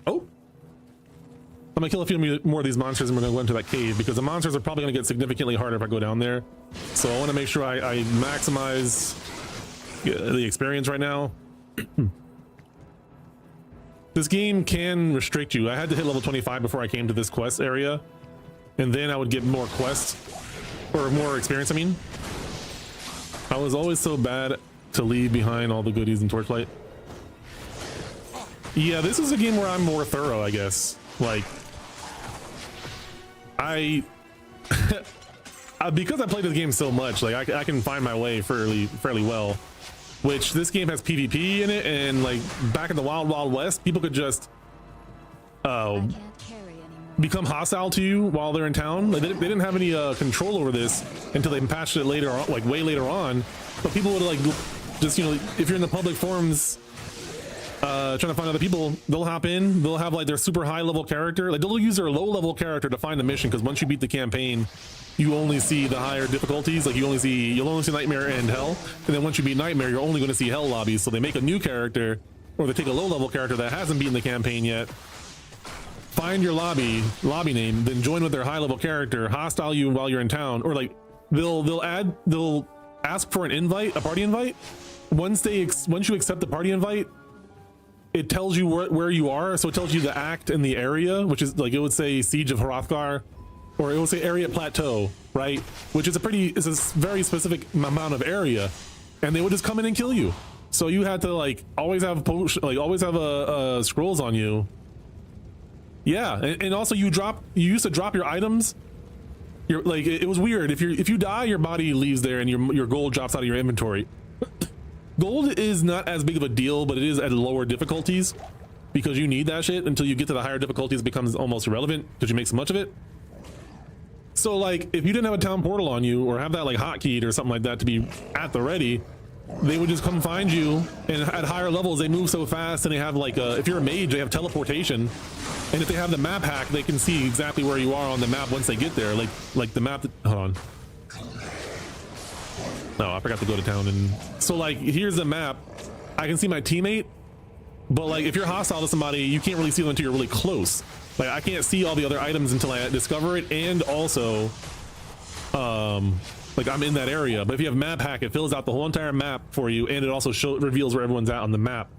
Oh. I'm gonna kill a few more of these monsters and we're gonna go into that cave because the monsters are probably gonna get significantly harder if I go down there. So I wanna make sure I maximize the experience right now. This game can restrict you. I had to hit level 25 before I came to this quest area. And then I would get more quests or more experience. I mean, I was always so bad to leave behind all the goodies in Torchlight. Yeah, this is a game where I'm more thorough, I guess. Like, because I played this game so much, like I can find my way fairly well. Which this game has PvP in it, and like back in the Wild Wild West, people could just become hostile to you while they're in town. Like they didn't have any control over this until they patched it later on, like way later on. But people would like just, you know, if you're in the public forums trying to find other people, they'll hop in, they'll have like their super high level character, like they'll use their low level character to find the mission, because once you beat the campaign you only see the higher difficulties. Like you'll only see Nightmare and Hell, and then once you beat Nightmare you're only going to see Hell lobbies. So they make a new character, or they take a low level character that hasn't beaten the campaign yet, find your lobby name, then join with their high level character, hostile you while you're in town, or like they'll ask for an invite, a party invite. Once you accept the party invite, it tells you where you are. So it tells you the act in the area, which is like, it would say Siege of Hrothgar, or it will say area plateau, right? Which is is a very specific amount of area, and they would just come in and kill you. So you had to like always have always have scrolls on you. Yeah, and also you used to drop your items. You're like, it was weird. If you die, your body leaves there and your gold drops out of your inventory. Gold is not as big of a deal, but it is at lower difficulties because you need that shit until you get to the higher difficulties. It becomes almost irrelevant because you make so much of it. So like, if you didn't have a town portal on you or have that like hotkeyed or something like that to be at the ready, they would just come find you. And at higher levels, they move so fast, and they have like if you're a mage, they have teleportation. And if they have the map hack, they can see exactly where you are on the map once they get there. Like the map. Hold on. No, I forgot to go to town. And so like, here's the map. I can see my teammate, but like if you're hostile to somebody, you can't really see them until you're really close. Like I can't see all the other items until I discover it, and also like I'm in that area. But if you have map hack, it fills out the whole entire map for you, and it also reveals where everyone's at on the map.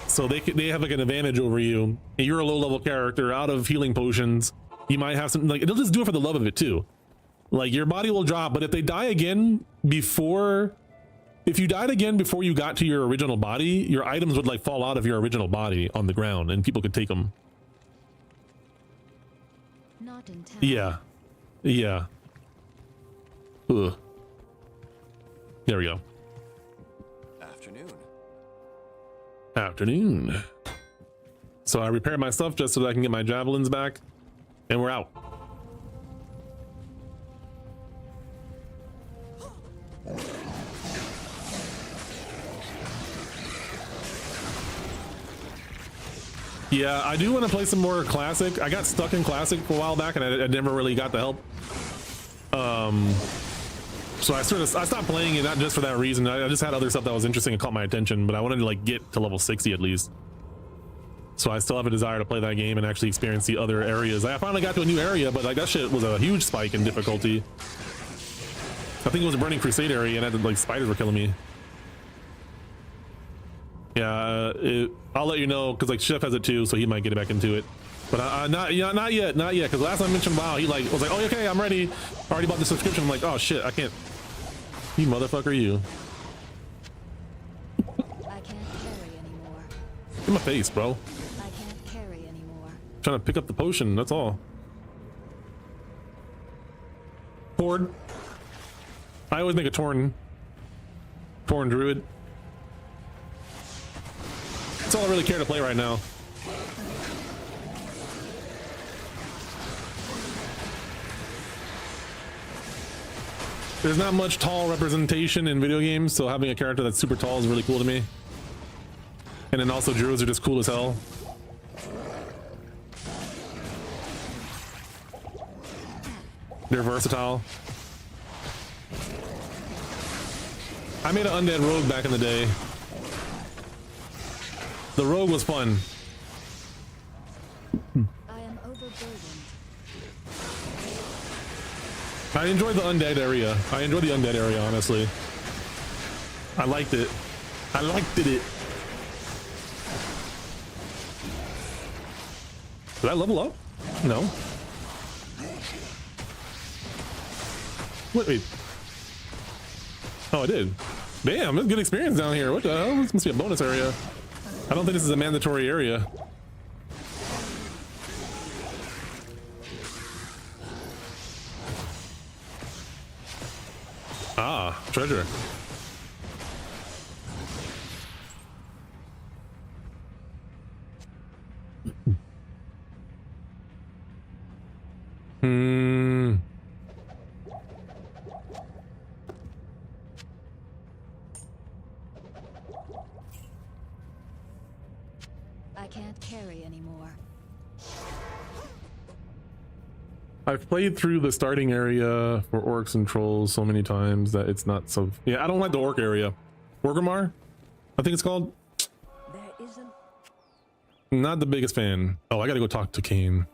So they have like an advantage over you. And you're a low level character out of healing potions. You might have something like, it'll just do it for the love of it too. Like your body will drop, but if they die again if you died again before you got to your original body, your items would like fall out of your original body on the ground, and people could take them. Not in town. Yeah. Yeah. Ugh. There we go. Afternoon. So I repaired my stuff just so that I can get my javelins back, and we're out. Yeah, I do want to play some more classic. I got stuck in classic for a while back, and I never really got the help. So I stopped playing it, not just for that reason. I just had other stuff that was interesting and caught my attention, but I wanted to like get to level 60 at least. So I still have a desire to play that game and actually experience the other areas. I finally got to a new area, but like that shit was a huge spike in difficulty. I think it was a Burning Crusade area, and like spiders were killing me. Yeah, I'll let you know, because like Chef has it too, so he might get back into it. But not yet, because last time I mentioned WoW, he like was like, oh, okay, I'm ready. I already bought the subscription. I'm like, oh shit, I can't. You motherfucker, you. I can't carry anymore. In my face, bro. I can't carry anymore. Trying to pick up the potion, that's all. Horde. I always make a Torn Druid. That's all I really care to play right now. There's not much tall representation in video games, so having a character that's super tall is really cool to me. And then also druids are just cool as hell. They're versatile. I made an undead rogue back in the day. The rogue was fun. I am overburdened. I enjoyed the undead area. Honestly. I liked it. Did I level up? No. Wait. Oh, I did. Damn, that's good experience down here. What the hell? This must be a bonus area. I don't think this is a mandatory area. Ah, treasure. I can't carry anymore. I've played through the starting area for orcs and trolls so many times that it's not so... Yeah, I don't like the orc area. Orgrimmar, I think it's called. There isn't... Not the biggest fan. Oh, I gotta go talk to Kane.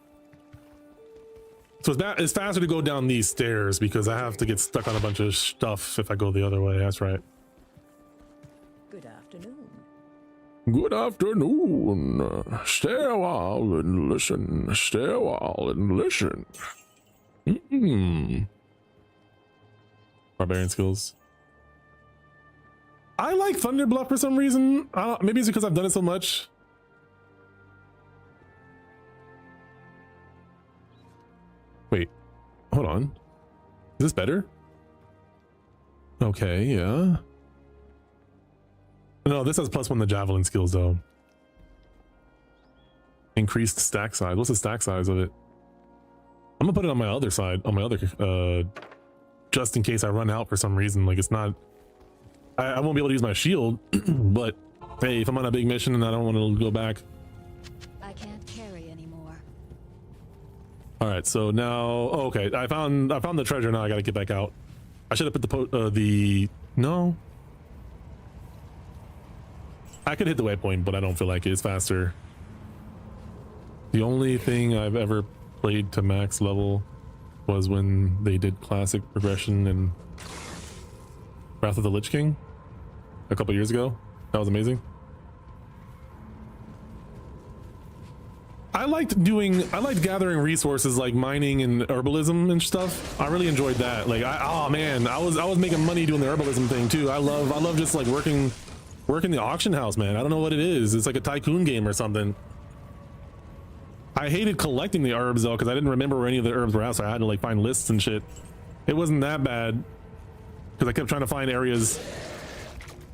So it's faster to go down these stairs because I have to get stuck on a bunch of stuff if I go the other way. That's right. Good afternoon. Good afternoon. Stay a while and listen. Stay a while and listen. Barbarian skills. I like Thunder Bluff for some reason. Maybe it's because I've done it so much. Wait, hold on. Is this better? Okay, yeah. No, this has +1 the javelin skills though. Increased stack size. What's the stack size of it? I'm gonna put it on my other side, on my other, just in case I run out for some reason. Like it's not, I won't be able to use my shield, but hey, if I'm on a big mission and I don't want to go back. I can't carry anymore. All right, so now, oh, okay, I found the treasure. Now I gotta get back out. I should have put no. I could hit the waypoint, but I don't feel like it. It's faster. The only thing I've ever played to max level was when they did classic progression in Wrath of the Lich King a couple years ago. That was amazing. I liked gathering resources like mining and herbalism and stuff. I really enjoyed that. Like oh man, I was making money doing the herbalism thing too. I love just like working the auction house, man. I don't know what it is. It's like a tycoon game or something. I hated collecting the herbs though, because I didn't remember where any of the herbs were at, so I had to like find lists and shit. It wasn't that bad because I kept trying to find areas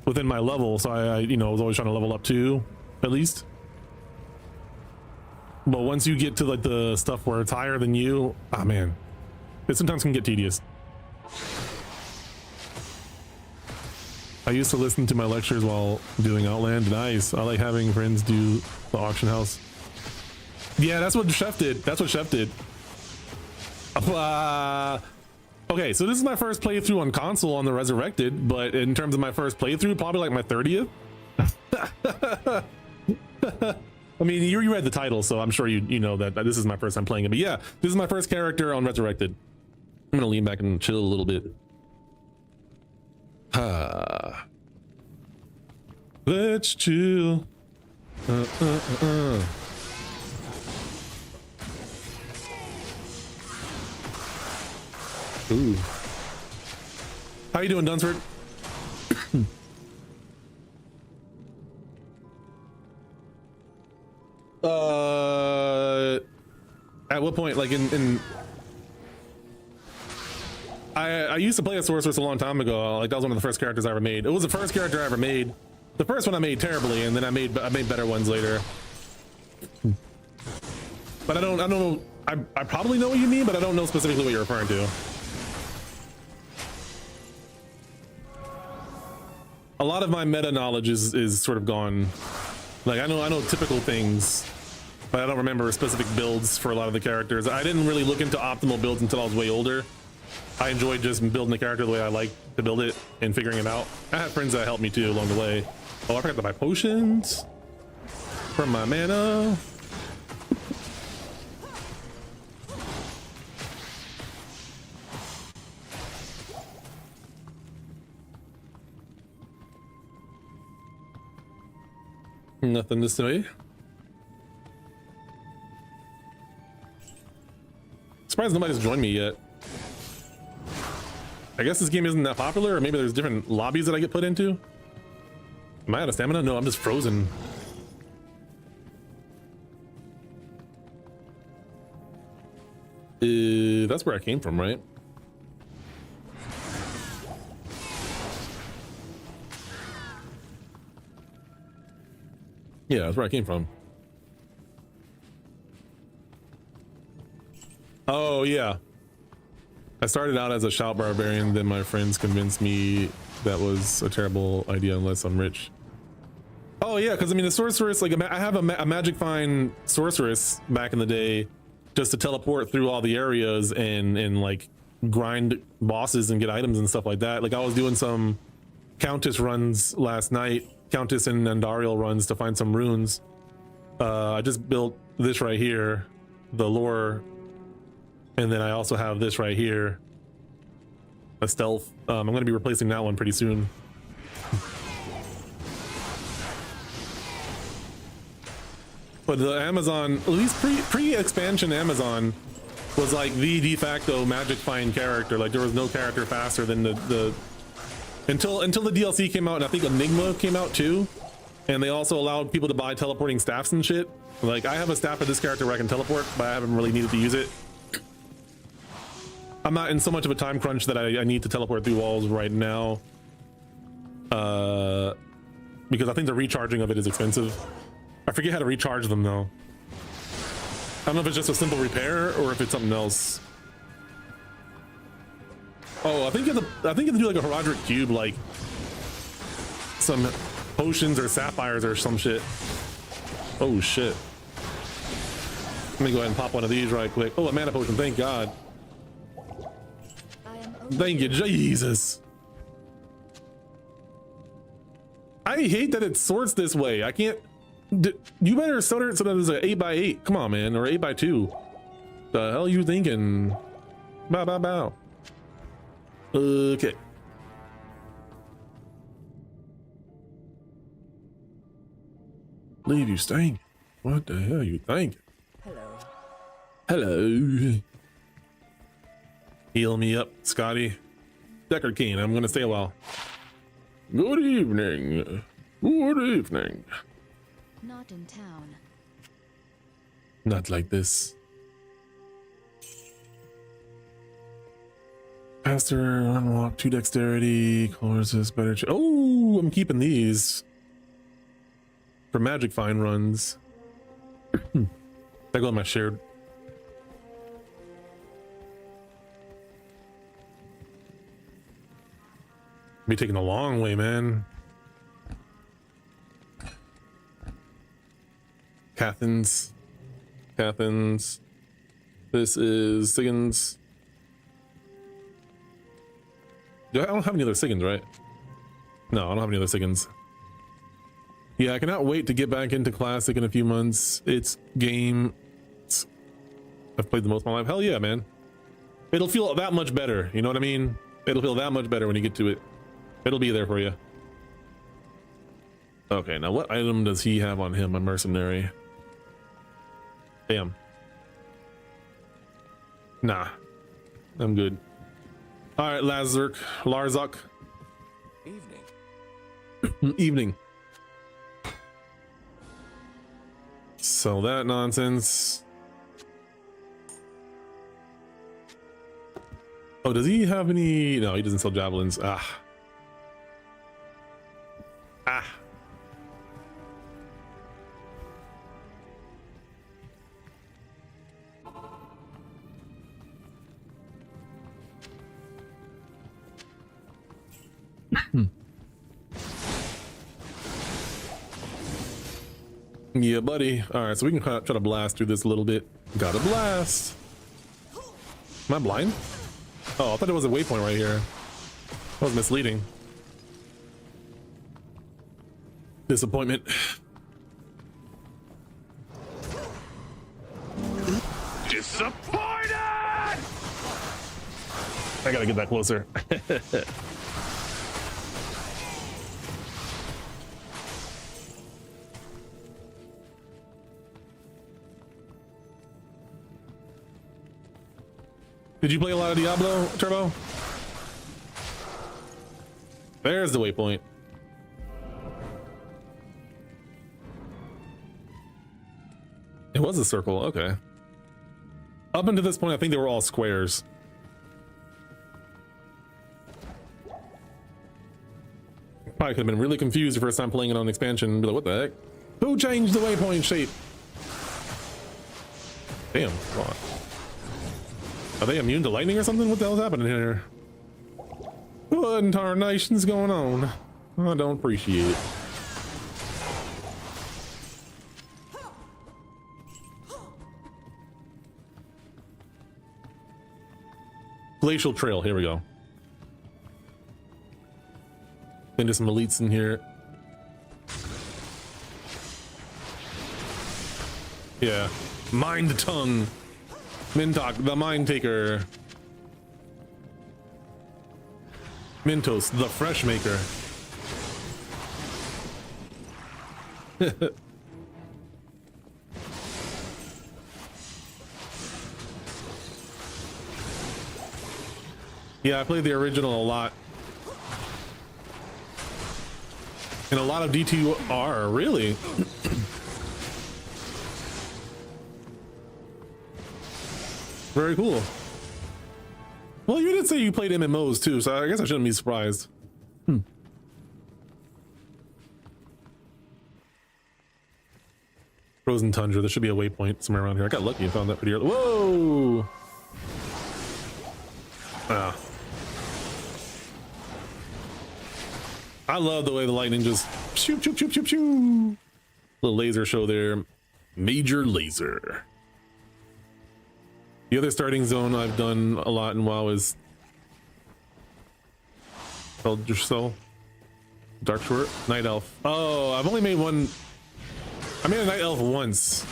within my level, so I you know, was always trying to level up too, at least. But once you get to like the stuff where it's higher than you, ah man, it sometimes can get tedious. I used to listen to my lectures while doing Outland. Nice. I like having friends do the auction house. Yeah, that's what Chef did. That's what Chef did. Okay, so this is my first playthrough on console on the Resurrected, but in terms of my first playthrough, probably like my 30th. I mean, you read the title, so I'm sure you know that this is my first time playing it. But yeah, this is my first character on Resurrected. I'm gonna lean back and chill a little bit. Let's chill. Ooh. How you doing, Dunsford? At what point, like I used to play a sorceress a long time ago. Like that was one of the first characters I ever made. It was the first character I ever made. The first one I made terribly, and then I made better ones later. But I don't know. I probably know what you mean, but I don't know specifically what you're referring to. A lot of my meta knowledge is sort of gone. Like I know typical things, but I don't remember specific builds for a lot of the characters. I didn't really look into optimal builds until I was way older. I enjoyed just building the character the way I like to build it and figuring it out. I have friends that helped me too along the way. Oh, I forgot to buy potions from my mana. Nothing to say. Surprised nobody's joined me yet. I guess this game isn't that popular, or maybe there's different lobbies that I get put into. Am I out of stamina? No, I'm just frozen. That's where I came from, right? Yeah, that's where I came from. Oh, yeah. I started out as a shout barbarian, then my friends convinced me that was a terrible idea unless I'm rich. Oh, yeah, because I mean, the sorceress, like, I have a magic find sorceress back in the day just to teleport through all the areas and like grind bosses and get items and stuff like that. Like, I was doing some Countess runs last night. Countess and Andariel runs to find some runes. I just built this right here, the lore, and then I also have this right here, a stealth. I'm going to be replacing that one pretty soon. But the Amazon, at least pre-expansion Amazon, was like the de facto magic find character. Like there was no character faster than the until the DLC came out, and I think Enigma came out too, and they also allowed people to buy teleporting staffs and shit. Like I have a staff of this character where I can teleport, but I haven't really needed to use it. I'm not in so much of a time crunch that I need to teleport through walls right now, because I think the recharging of it is expensive. I forget how to recharge them though. I don't know if it's just a simple repair or if it's something else. Oh, I think you have to do like a Herodric cube, like some potions or sapphires or some shit. Oh shit. Let me go ahead and pop one of these right quick. Oh, a mana potion, thank God. Thank you, Jesus. I hate that it sorts this way. I can't. You better sort it so that it's an 8x8. Come on, man, or 8x2. The hell you thinking? Bow, bow, bow. Okay. Leave you stink. What the hell you think? Hello. Hello. Heal me up, Scotty. Deckard Keen, I'm gonna stay a while. Good evening. Good evening. Not in town. Not like this. Faster, unlock 2 dexterity, closes better. Oh, I'm keeping these for magic find runs. I go on my shared. Be taking a long way, man. Cathins. This is Siggins. I don't have any other Siggins, right? No, I don't have any other Siggins. Yeah, I cannot wait to get back into Classic in a few months. It's game. I've played the most of my life. Hell yeah, man. It'll feel that much better. You know what I mean? It'll feel that much better when you get to it. It'll be there for you. Okay, now what item does he have on him? A mercenary. Damn. Nah. I'm good. Alright, Larzuk. Evening. Evening. So that nonsense. Oh, does he have any? No, he doesn't sell javelins. Ah. Yeah, buddy. All right, so we can try to blast through this a little bit. Got a blast. Am I blind? Oh, I thought it was a waypoint right here. That was misleading. Disappointment. Disappointed! I gotta get that closer. Did you play a lot of Diablo, Turbo? There's the waypoint. It was a circle, okay. Up until this point, I think they were all squares. Probably could have been really confused the first time playing it on expansion. Be like, what the heck? Who changed the waypoint shape? Damn, come on. Are they immune to lightning or something? What the hell's happening here? What in tarnation's going on? I don't appreciate it. Glacial Trail, here we go. Into some elites in here. Yeah. Mind Tongue. Mintok, the Mind Taker. Mintos, the Fresh Maker. Yeah, I played the original a lot. And a lot of D2R, really? Very cool. Well, you did say you played MMOs too, so I guess I shouldn't be surprised. Frozen Tundra, there should be a waypoint somewhere around here. I got lucky and found that pretty early. Whoa! Ah. I love the way the lightning just shoot, shoot, shoot, shoot, shoot. Little laser show there. Major laser. The other starting zone I've done a lot in WoW is Elder Soul, Dark Short, Night Elf. Oh, I've only made one. I made a Night Elf once.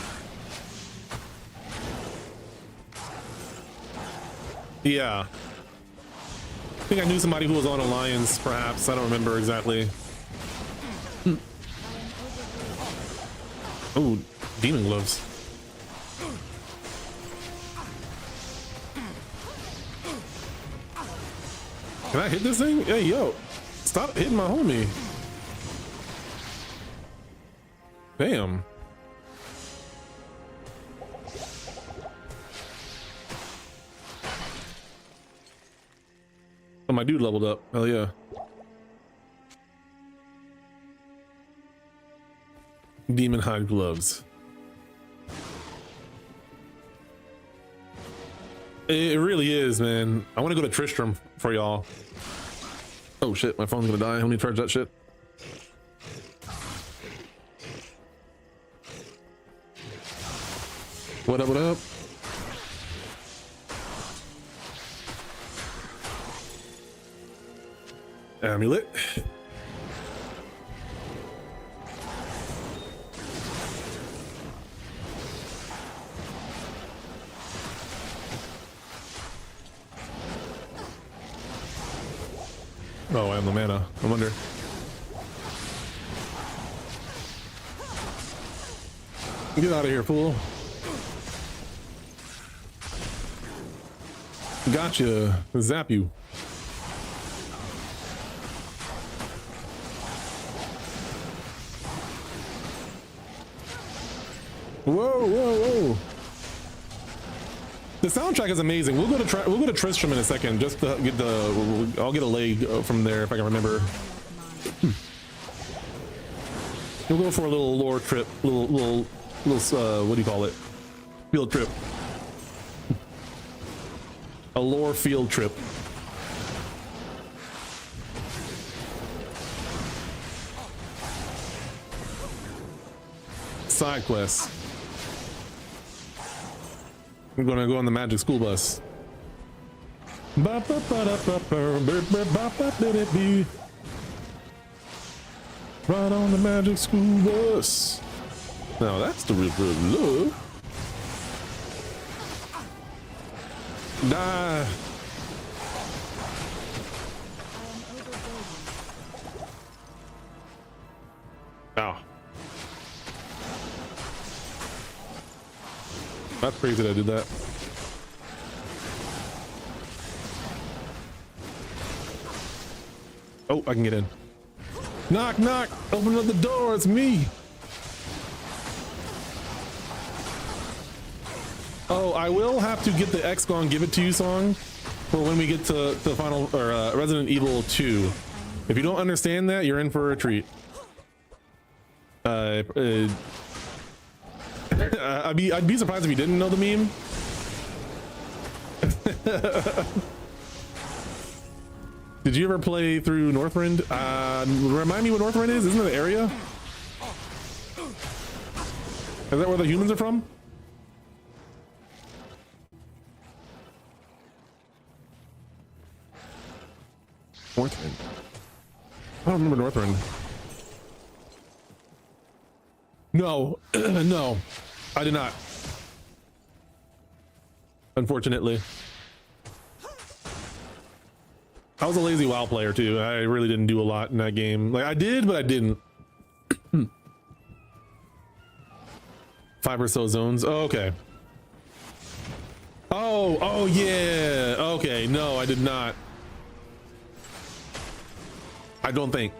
Yeah. I think I knew somebody who was on Alliance, perhaps. I don't remember exactly. Oh, demon gloves. Can I hit this thing? Hey, yo, stop hitting my homie. Damn. Oh, my dude leveled up. Hell yeah. Demon hide gloves. It really is, man. I want to go to Tristram for y'all. Oh shit, my phone's gonna die. Let me charge that shit. What up, what up? Amulet. Oh, I am the mana. I wonder. Get out of here, fool. Gotcha. Zap you. Whoa, whoa, whoa. The soundtrack is amazing. We'll go to Tristram in a second, just to get the. I'll get a leg from there if I can remember. We'll go for a little lore trip, little what do you call it? Field trip. A lore field trip. Side quests. We're gonna go on the magic school bus. Right on the magic school bus. Now that's the river of love. Die. Ow. That's crazy that I did that. Oh, I can get in. Knock, knock. Open up the door. It's me. Oh, I will have to get the X Gone Give It To You song for when we get to the final, or Resident Evil 2. If you don't understand that, you're in for a treat. I'd be surprised if you didn't know the meme. Did you ever play through Northrend? Remind me what Northrend is? Isn't it the area? Is that where the humans are from? Northrend. I don't remember Northrend. No, no, I did not. Unfortunately. I was a lazy WoW player too. I really didn't do a lot in that game. Like I did, but I didn't. 5 or so zones. Oh, okay. Oh yeah. Okay. No, I did not. I don't think.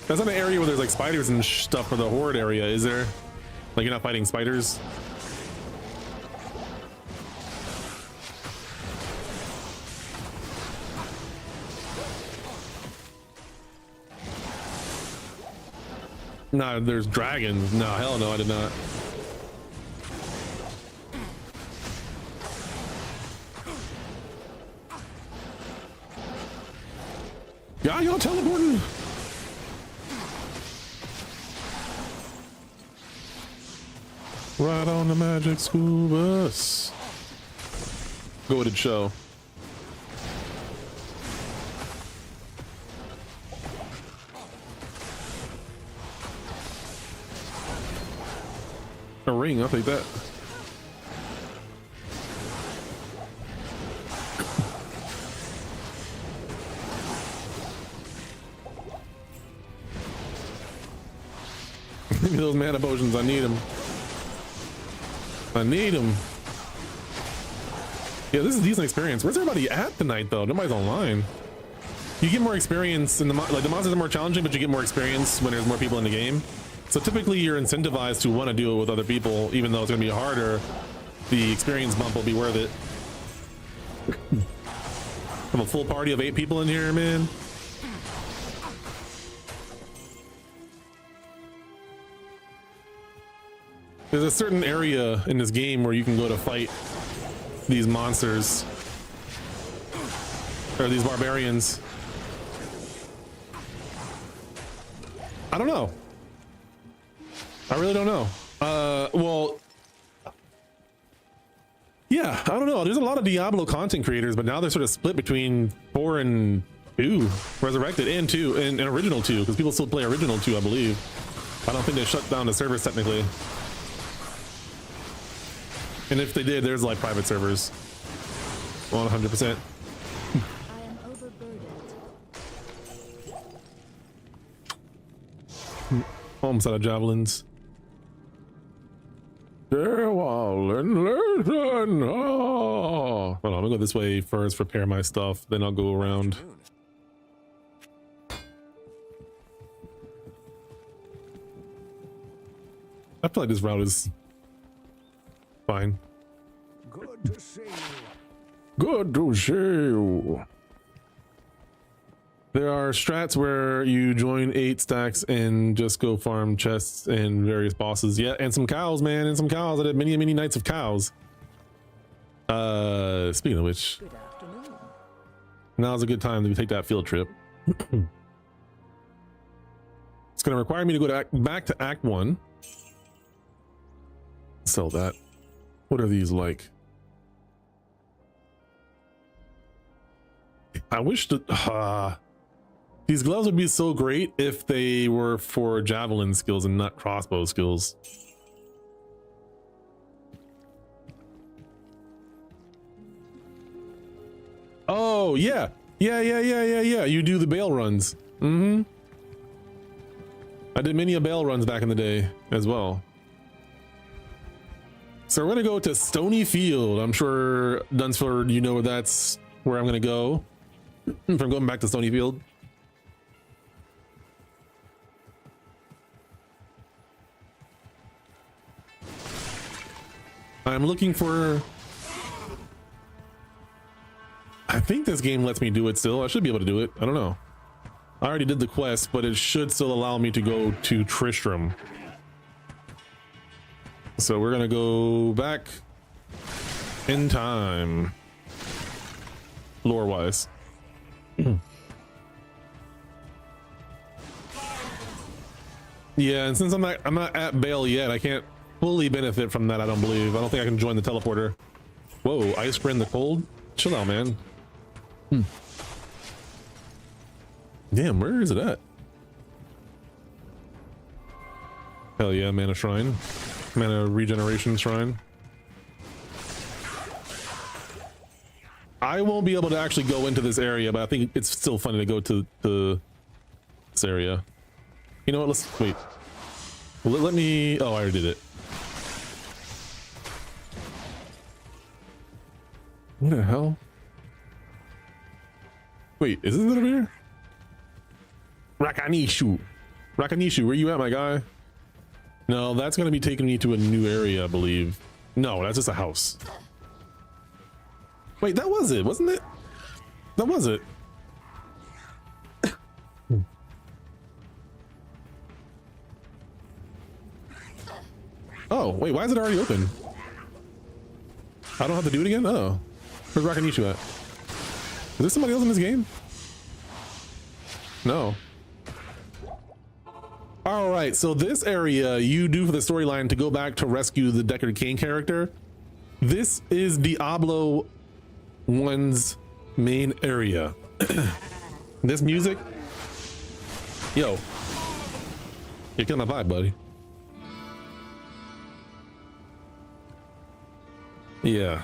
That's not an area where there's like spiders and stuff for the horde area, is there? Like you're not fighting spiders? No, there's dragons. No, hell no, I did not. Yeah, y'all teleporting. Right on the magic school bus. Goated show. A ring, I'll take that. Give me those mana potions, I need them. I need them. Yeah, this is a decent experience. Where's everybody at tonight though? Nobody's online. You get more experience in the like the monsters are more challenging, but you get more experience when there's more people in the game. So typically you're incentivized to want to do it with other people, even though it's gonna be harder. The experience bump will be worth it. I have a full party of 8 people in here, man. There's a certain area in this game where you can go to fight these monsters or these barbarians. I don't know. I really don't know. Well, yeah, I don't know. There's a lot of Diablo content creators, but now they're sort of split between 4 and 2, Resurrected and 2 and Original 2, because people still play Original 2, I believe. I don't think they shut down the servers technically. And if they did, there's like private servers. 100%. I am overburdened. Almost out of javelins. Hold on, I'm gonna go this way first, prepare my stuff, then I'll go around. I feel like this route is fine. Good to see you. Good to see you. There are strats where you join 8 stacks and just go farm chests and various bosses. Yeah, and some cows, man, and some cows. I did many nights of cows. Speaking of which, Good afternoon. now's a good time to take that field trip. It's gonna require me to go back to Act 1. Sell that. What are these like? I wish that these gloves would be so great if they were for javelin skills and not crossbow skills. Oh yeah, yeah. You do the bail runs. I did many a bail runs back in the day as well. So we're gonna go to Stony Field. I'm sure Dunsford, you know that's where I'm gonna go. If I'm going back to Stony Field. I'm looking for... I think this game lets me do it still. I should be able to do it. I don't know. I already did the quest, but it should still allow me to go to Tristram. So we're gonna go back in time, lore-wise. Yeah, and since I'm not at Bale yet, I can't fully benefit from that. I don't believe. I don't think I can join the teleporter. Whoa, ice in the cold. Chill out, man. Damn, where is it at? Hell yeah, mana shrine. Mana regeneration shrine. I won't be able to actually go into this area, but I think it's still funny to go to this area. You know what? Let's wait. Let me. Oh, I already did it. What the hell? Wait, is this over here? Rakanishu. Rakanishu, where you at, my guy? No, that's gonna be taking me to a new area, I believe. No, that's just a house. Wait, that was it, wasn't it? That was it. Oh, wait, why is it already open? I don't have to do it again? Oh. Where's Rakanishu at? Is there somebody else in this game? No. All right, so this area you do for the storyline to go back to rescue the Deckard Cain character. This is Diablo 1's main area. This music, yo, you're killing my vibe, buddy. Yeah.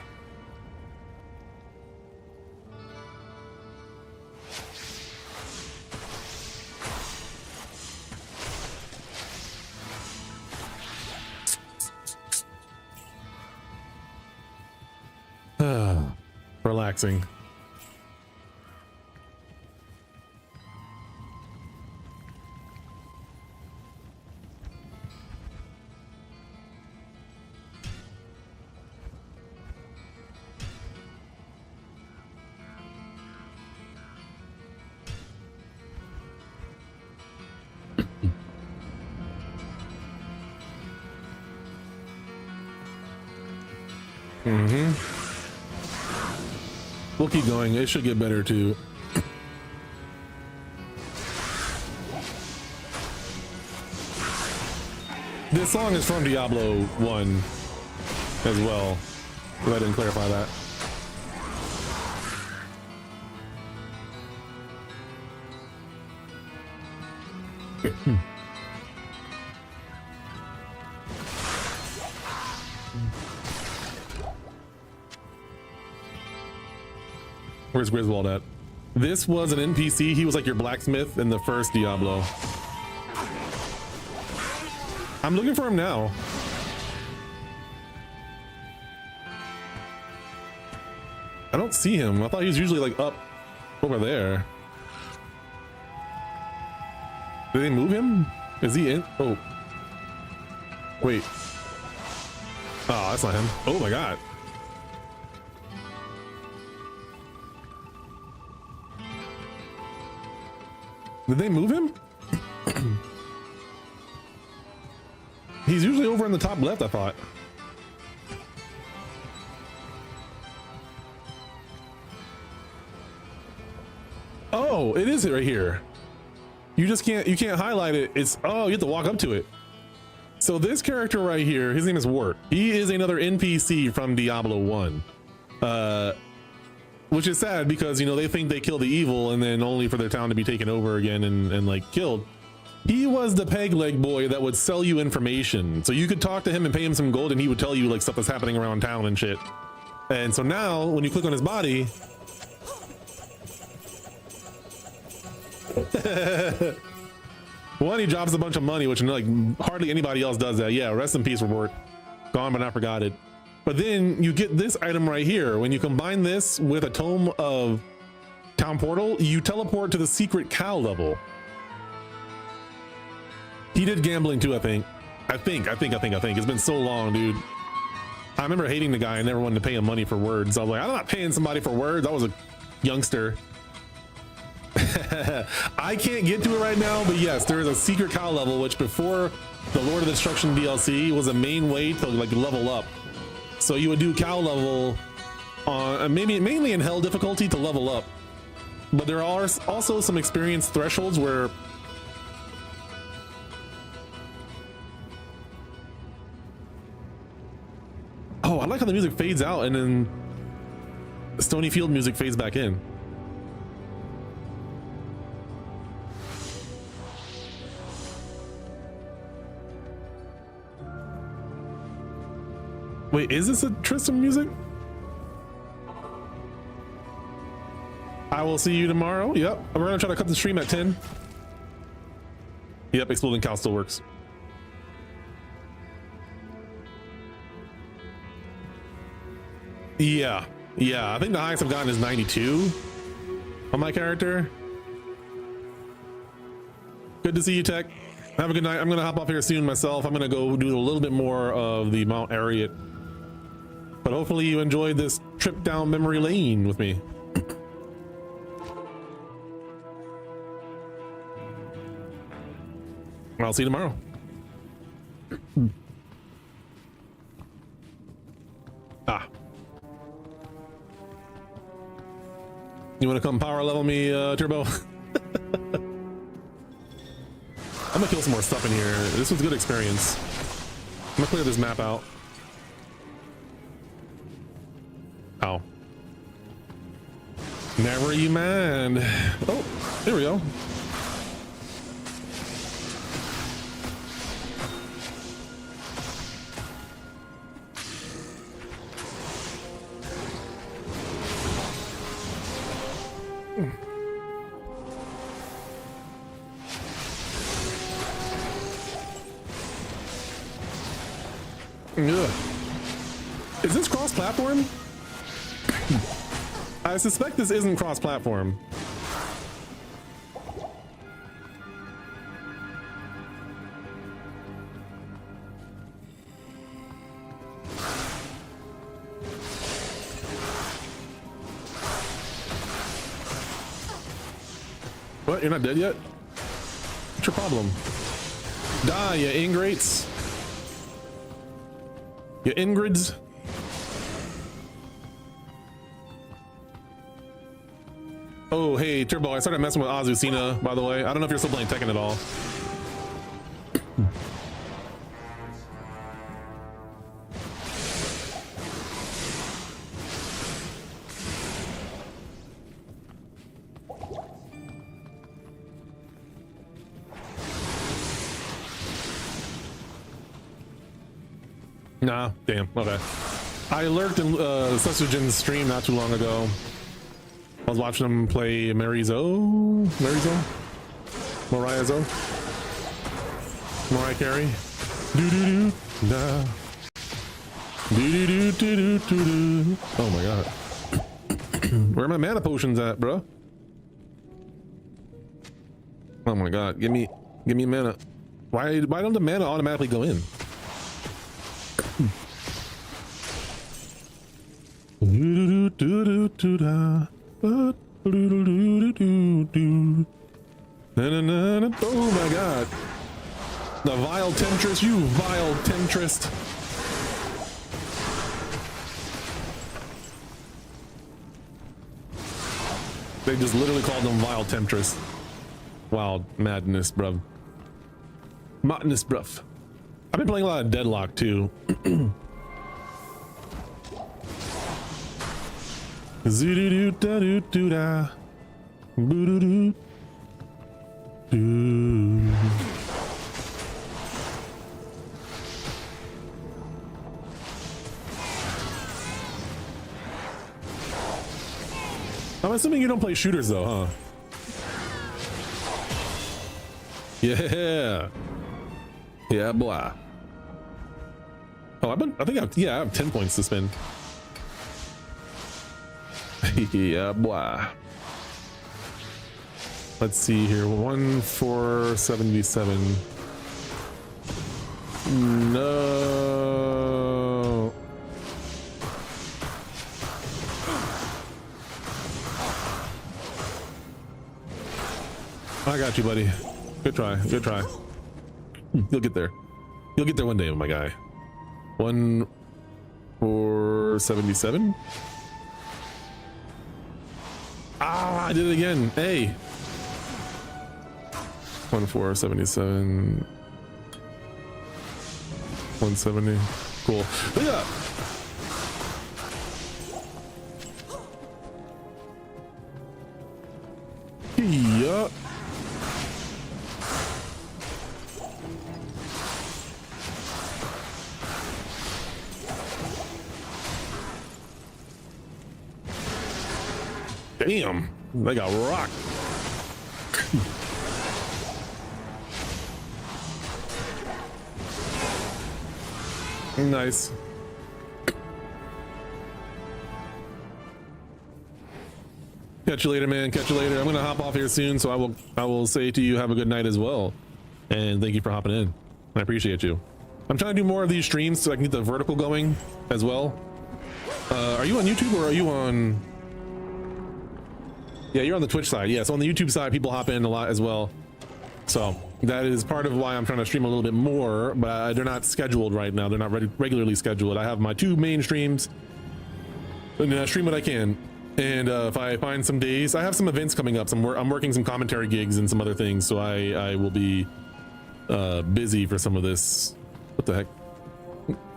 Relaxing. We'll keep going. It should get better too. This song is from Diablo 1 as well. If I didn't clarify that. Where's Griswold at? This was an NPC. He was like your blacksmith in the first Diablo. I'm looking for him now. I don't see him. I thought he was usually like up over there. Did they move him? Is he in? Oh. Wait. Oh, that's not him. Oh my God. Did they move him? He's usually over in the top left, I thought. Oh, it is right here. You can't highlight it. It's, oh, you have to walk up to it. So this character right here, his name is Wart. He is another NPC from Diablo 1. Which is sad because, you know, they think they kill the evil and then only for their town to be taken over again and like killed. He was the peg leg boy that would sell you information. So you could talk to him and pay him some gold and he would tell you like stuff that's happening around town and shit. And so now when you click on his body, one, he drops a bunch of money, which like hardly anybody else does that. Yeah, rest in peace, Report. Gone but not forgotten. But then you get this item right here. When you combine this with a Tome of Town Portal, you teleport to the secret cow level. He did gambling too, I think. I think. It's been so long, dude. I remember hating the guy and never wanted to pay him money for words. I was like, I'm not paying somebody for words. I was a youngster. I can't get to it right now, but yes, there is a secret cow level, which before the Lord of Destruction DLC was a main way to like level up. So you would do cow level on mainly in hell difficulty to level up, but there are also some experience thresholds where oh, I like how the music fades out and then Stony Field music fades back in. Wait, is this a Tristan music? I will see you tomorrow. Yep. We're gonna try to cut the stream at 10. Yep, Exploding Cow still works. Yeah. I think the highest I've gotten is 92 on my character. Good to see you, Tech. Have a good night. I'm gonna hop off here soon myself. I'm gonna go do a little bit more of the Mount Arreat. But hopefully you enjoyed this trip down memory lane with me. I'll see you tomorrow. You want to come power level me, Turbo? I'm gonna kill some more stuff in here. This was a good experience. I'm gonna clear this map out. Ow. Never you mind. Oh, there we go. Ugh. Is this cross-platform? I suspect this isn't cross-platform. What? You're not dead yet? What's your problem? Die, you ingrates. You Ingrids. Oh, hey, Turbo, I started messing with Azucena, by the way. I don't know if you're still playing Tekken at all. Nah, damn, okay. I lurked in Susagen's stream not too long ago. I was watching him play Mariah Carey. Do do do da. Do do do do do do do. Oh my god. Where are my mana potions at, bro? Oh my god, give me mana. Why don't the mana automatically go in? Oh my god. The vile temptress, you vile temptress. They just literally called them vile temptress. Wild madness, bruv. Madness, bruv. I've been playing a lot of Deadlock too. Zoodoo-doo-da-doo-doo-da. Boo-doo-doo. Doo. I'm assuming you don't play shooters though, huh? Yeah. Yeah, blah. Oh, I think I have 10 points to spend. Yeah, blah. Let's see here. 1477. No. I got you, buddy. Good try. Good try. You'll get there. You'll get there one day, my guy. 1477. Ah, I did it again. Hey. 1477. 170. Cool. Look at that. Yeah. Damn, they got rocked. Nice. Catch you later, man. Catch you later. I'm gonna hop off here soon, so I will say to you, have a good night as well. And thank you for hopping in. I appreciate you. I'm trying to do more of these streams so I can get the vertical going as well. Are you on YouTube or are you on? Yeah, you're on the Twitch side. Yeah, so on the YouTube side, people hop in a lot as well. So that is part of why I'm trying to stream a little bit more, but they're not scheduled right now. They're not regularly scheduled. I have my 2 main streams, and I stream what I can. And if I find some days, I have some events coming up. I'm working some commentary gigs and some other things, so I will be busy for some of this. What the heck?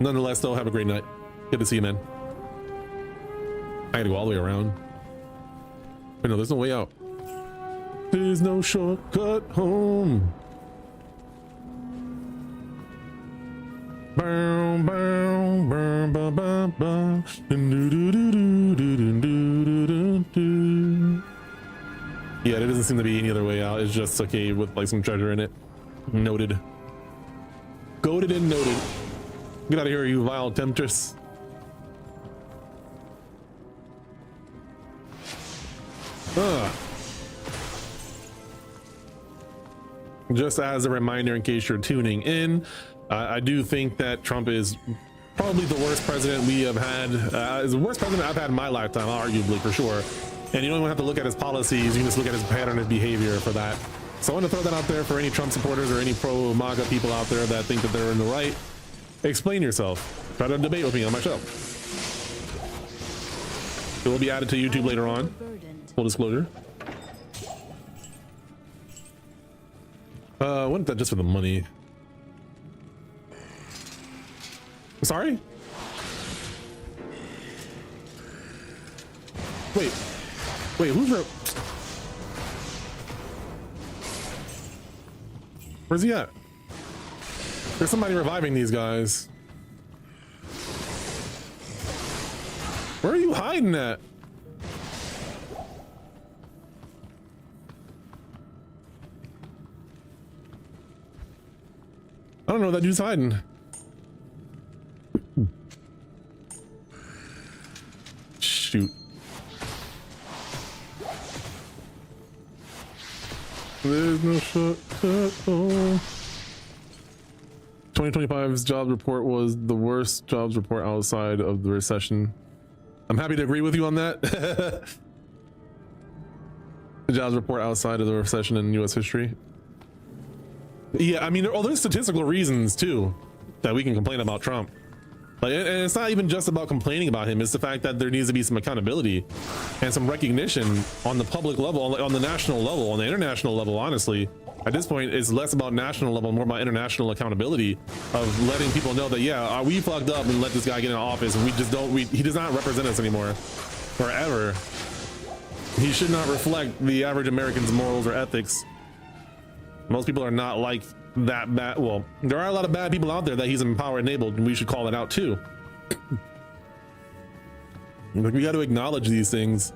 Nonetheless, though, have a great night. Good to see you, man. I gotta go all the way around. Wait, no, there's no way out. There's no shortcut home. Bow, bow, bow, bow, bow, bow. Yeah, there doesn't seem to be any other way out. It's just a cave with like some treasure in it. Noted. Goated and noted. Get out of here, you vile temptress. Just as a reminder, in case you're tuning in, I do think that Trump is probably the worst president we have had. Is the worst president I've had in my lifetime, arguably, for sure. And you don't even have to look at his policies. You can just look at his pattern of behavior for that. So I want to throw that out there for any Trump supporters or any pro-MAGA people out there that think that they're in the right. Explain yourself. Try to debate with me on my show. It will be added to YouTube later on. Full disclosure. Wasn't that just for the money? Sorry? Wait, who's where's he at? There's somebody reviving these guys. Where are you hiding at? I don't know, that dude's hiding. Shoot. There's no shortcut home. 2025's jobs report was the worst jobs report outside of the recession. I'm happy to agree with you on that. The jobs report outside of the recession in US history. Yeah, I mean, there's statistical reasons too that we can complain about Trump. Like, and it's not even just about complaining about him. It's the fact that there needs to be some accountability and some recognition on the public level, on the national level, on the international level. Honestly, at this point, it's less about national level, more about international accountability of letting people know that, yeah, we fucked up and let this guy get in office, and we just don't. He does not represent us anymore, forever. He should not reflect the average American's morals or ethics. Most people are not like that bad. Well, there are a lot of bad people out there that he's empowered, enabled, and we should call it out too. Like, we got to acknowledge these things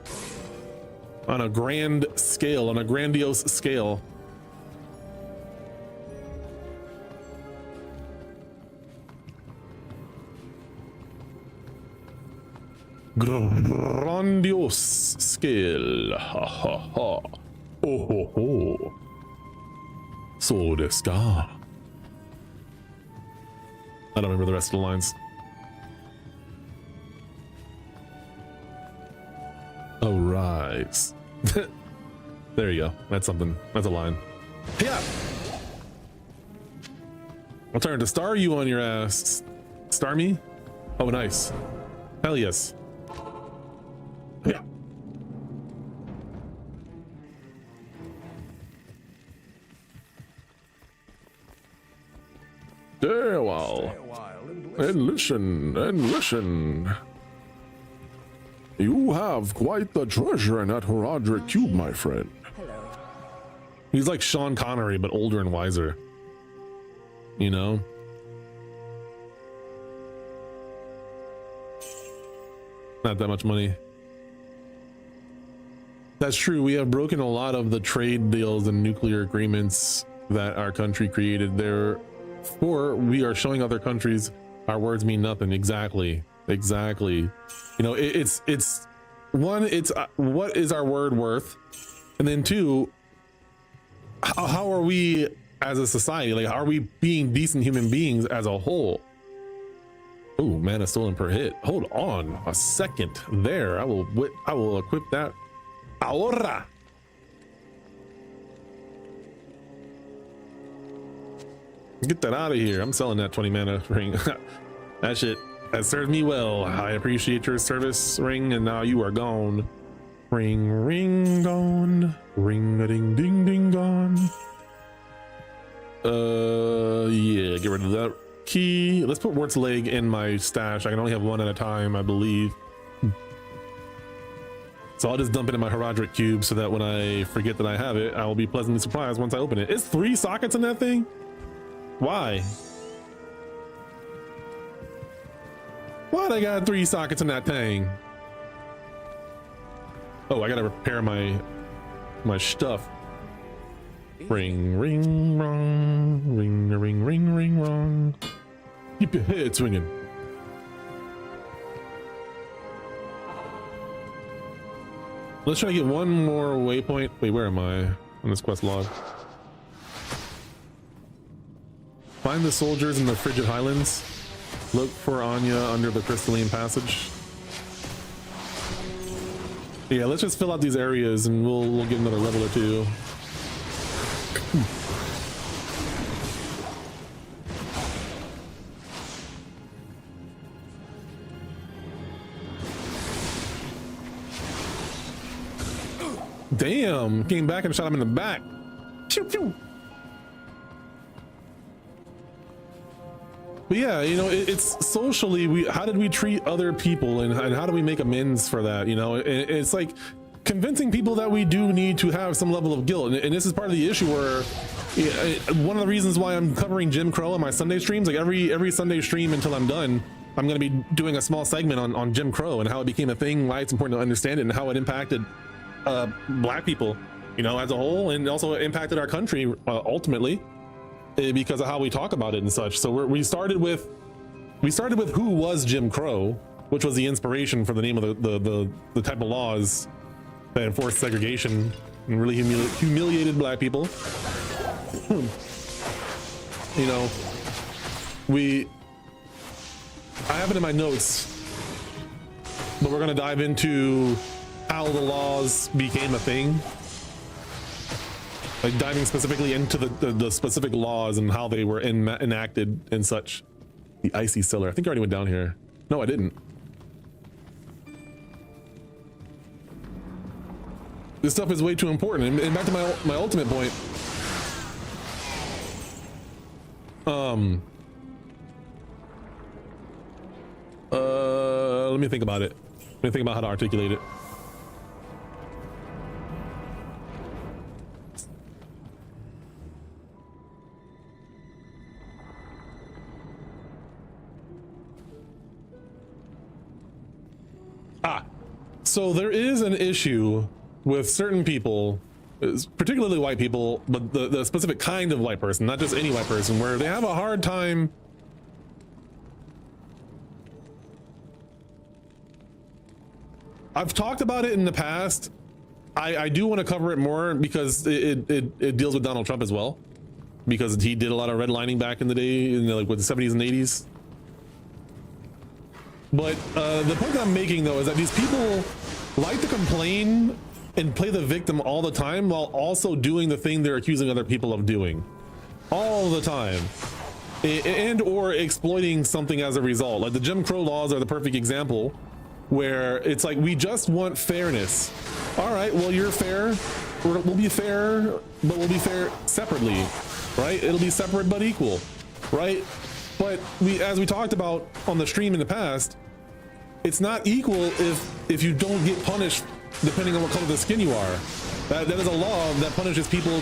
on a grand scale, on a grandiose scale. Grandiose scale. Ha ha ha. Oh ho ho. So desu ka. I don't remember the rest of the lines. Oh, right. There you go. That's something. That's a line. Yeah. I'll turn to star you on your ass. Star me? Oh, nice. Hell yes. Yeah. Stay a while and listen and listen. You have quite the treasure in that Horadric cube, my friend. Hello. He's like Sean Connery, but older and wiser. You know? Not that much money. That's true. We have broken a lot of the trade deals and nuclear agreements that our country created. Therefore, we are showing other countries our words mean nothing. Exactly. You know, it's one, it's what is our word worth, and then two, how are we as a society? Like, are we being decent human beings as a whole? Oh, mana stolen per hit. Hold on a second there. I will equip that ahora. Get that out of here. I'm selling that 20 mana ring. That shit has served me well. I appreciate your service, ring, and now you are gone. Ring, ring, gone. Ring a ding ding ding gone. Yeah, get rid of that key. Let's put Wart's leg in my stash. I can only have one at a time, I believe. So I'll just dump it in my Herodric cube so that when I forget that I have it, I will be pleasantly surprised once I open it. It's 3 sockets in that thing? Why? Why they got 3 sockets in that thing? Oh, I gotta repair my stuff. Ring, ring, wrong. Ring, ring, ring, ring, wrong. Keep your head swinging. Let's try to get one more waypoint. Wait, where am I on this quest log? Find the soldiers in the Frigid Highlands. Look for Anya under the Crystalline Passage. Yeah, let's just fill out these areas and we'll get another level or 2. Damn, came back and shot him in the back. Pew, pew. But yeah, you know, it's socially, how did we treat other people and how do we make amends for that? You know, it's like convincing people that we do need to have some level of guilt. And this is part of the issue where one of the reasons why I'm covering Jim Crow on my Sunday streams, like every Sunday stream until I'm done, I'm going to be doing a small segment on Jim Crow and how it became a thing, why it's important to understand it, and how it impacted black people, you know, as a whole, and also impacted our country ultimately because of how we talk about it and such. So we started with who was Jim Crow, which was the inspiration for the name of the type of laws that enforced segregation and really humiliated black people. You know, I have it in my notes, but we're going to dive into how the laws became a thing, like diving specifically into the specific laws and how they were enacted and such. The icy cellar. I think I already went down here. No, I didn't. This stuff is way too important. And back to my ultimate point. Let me think about it. Let me think about how to articulate it. So there is an issue with certain people, particularly white people, but the specific kind of white person, not just any white person, where they have a hard time I've talked about it in the past. I do want to cover it more because it deals with Donald Trump as well, because he did a lot of redlining back in the day, in the, like with the 70s and 80s. But the point that I'm making though is that these people like to complain and play the victim all the time while also doing the thing they're accusing other people of doing all the time, and or exploiting something as a result. Like the Jim Crow laws are the perfect example, where it's like, we just want fairness. All right, well, you're fair, we'll be fair, but we'll be fair separately, right? It'll be separate but equal, right? But as we talked about on the stream in the past, it's not equal if you don't get punished depending on what color of the skin you are. That is a law that punishes people